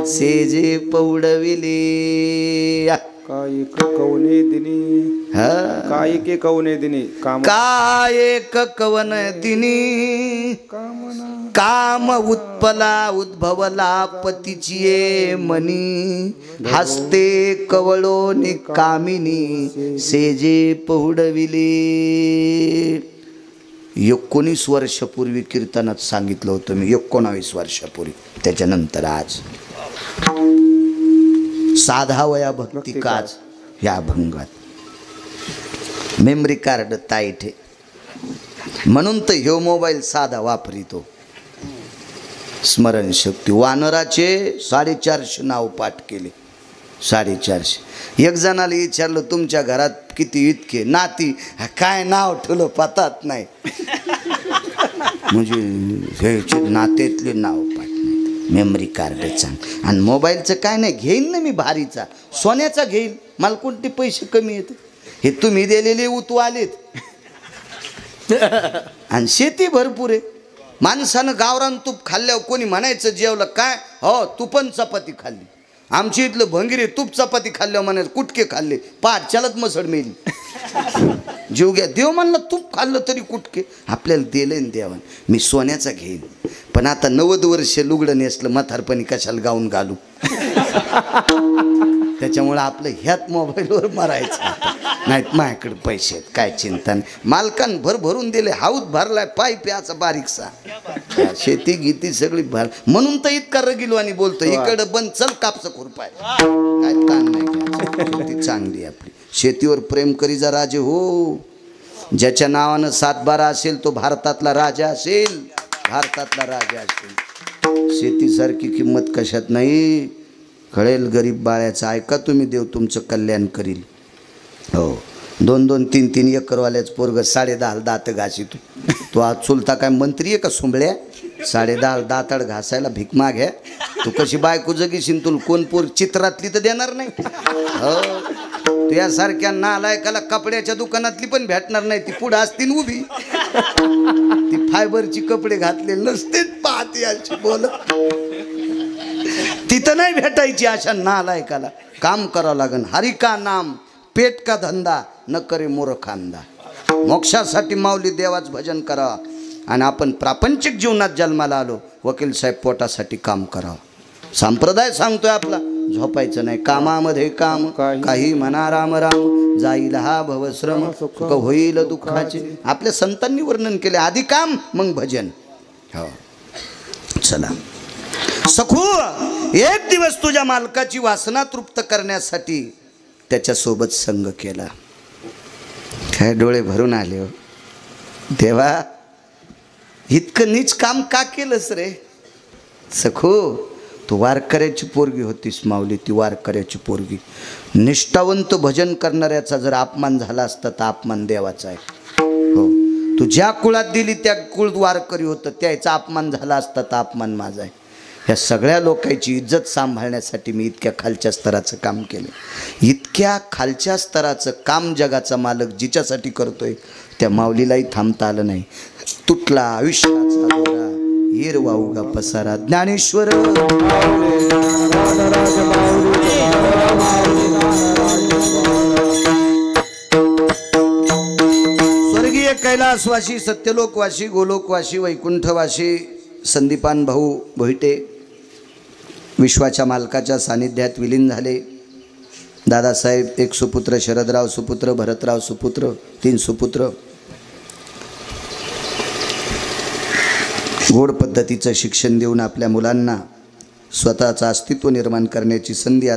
सेजे पौडविले, कायिक कवने दिनी, कायिके कवने दिनी, कायक कवन दिनी, काम उत्पला उद्भवला पतीचिये मनी, हस्ते कवळोनी कामिनी सेजे पौडविले. 19 वर्षापूर्वी कीर्तनात सांगितलं होतं मी, 19 वर्षापूर्वी. त्याच्यानंतर आज साधा वया भक्ती काज या अभंगात मेमरी कार्ड ताईठे, म्हणून तर ह्यो मोबाईल साधा वापरितो. स्मरणशक्ती वानराचे 450 नाव पाठ केले, 450. एक जणाला विचारलं, तुमच्या घरात किती इतके नाती, काय नाव ठेवलं पतात नाही. म्हणजे ह्याचे नात्यातले नाव पाठ नाही. मेमरी कार्ड सांग. आणि मोबाईलचं काय नाही, घेईन ना मी भारीचा, सोन्याचा घेईन, मला कोणते पैसे कमी येत, हे तुम्ही दिलेले उतू आलेत. आणि शेती भरपूर आहे. माणसानं गावरान तूप खाल्ल्यावर कोणी म्हणायचं जेवलं काय, हो तू पण चपाती खाल्ली. आमची इथलं भंगिरे तूप चपाती खाल्ल्यावर म्हणायचं कुटके खाल्ले, पाठ चालत मसड मेली. जीव घ्या, देव म्हणला तूप खाल्लं तरी कुटके, आपल्याला दिलं ना देवान. मी सोन्याचा घेईन, पण आता 90 वर्ष लुगडं नेसलं, म्हातारपणी कशाला गाऊन घालू. त्याच्यामुळं आपलं ह्यात मोबाईलवर मारायचं. नाहीत माझ्याकडे पैसे आहेत, काय चिंता नाही. मालकान भरून दिले, हाऊत भरलाय, पाय प्याचा बारीकसा, शेती गीती सगळी भर. म्हणून तर इतका रगिलवानी बोलतो, इकडं बंद, चल कापचं खुरपाय, काय ताण नाही. शेती चांगली आपली. शेतीवर प्रेम करी जा राजे हो. ज्याच्या नावानं 7-12 असेल तो भारतातला राजा असेल, भारतातला राजा असेल. शेतीसारखी किंमत कशात नाही. कळेल गरीब बाळ्याचं, ऐका तुम्ही, देव तुमचं कल्याण करील. हो, 2-2, 3-3 एकरवाल्याच पोरग 10.5 दात घासितो. तो आज चुलता काय मंत्री आहे का सुंबळ्या? 10.5 दाताड घासायला भीक माग्या. तू कशी बायको जगीशील, तुला कोण पोर चित्रातली तर देणार नाही. हो, तुझ्यासारख्या नालायकाला कपड्याच्या दुकानातली पण भेटणार नाही. ती पुढं असतील उभी, ती फायबरची कपडे घातले नसते, पाहते अशी बोलत, तिथं नाही भेटायची. अशा नालायकाला काम करावं लागन. हरी का नाम पेट का धंदा, न करे मोर खांदा. मोक्षासाठी माऊली देवाच भजन करा. आणि आपण प्रापंचिक जीवनात जन्माला आलो, वकील साहेब पोटासाठी काम करावं. संप्रदाय सांगतोय आपला झोपायचं नाही, कामामध्ये काम, काही म्हणा राम राम, जाईल हा भवश्रम, सुख होईल दुःखाचे. आपल्या संतांनी वर्णन केले, आधी काम मग भजन. हो चला सखू, एक दिवस तुझ्या मालकाची वासना तृप्त करण्यासाठी त्याच्यासोबत संग केला. काय डोळे भरून आले हो देवा, इतकं नीच काम का केलंस रे सखू. तू वारकऱ्याची पोरगी होतीस माऊली, ती वारकऱ्याची पोरगी. निष्ठावंत भजन करणाऱ्याचा जर अपमान झाला असता तर अपमान देवाचा आहे. हो, तू ज्या कुळात दिली त्या कुळ वारकरी होतं, त्याचा अपमान झाला असता तर अपमान माझा आहे. ह्या सगळ्या लोकांची इज्जत सांभाळण्यासाठी मी इतक्या खालच्या स्तराचं काम केलं. इतक्या खालच्या स्तराचं काम जगाचा मालक जिच्यासाठी करतोय त्या माऊलीलाही थांबता आलं नाही. तुटला आयुष्याचा दोरा, हिरवा उगा पसारा. ज्ञानेश्वर स्वर्गीय कैलासवासी, सत्यलोकवासी, गोलोकवासी, वैकुंठवासी संदीपान भाऊ भोईटे विश्वाच्या मालकाच्या सानिध्यात विलीन झाले. दादासाहेब एक सुपुत्र, शरदराव सुपुत्र, भरतराव सुपुत्र, 3 सुपुत्र. गोड पद्धतीचं शिक्षण देऊन आपल्या मुलांना स्वतःचं अस्तित्व निर्माण करण्याची संधी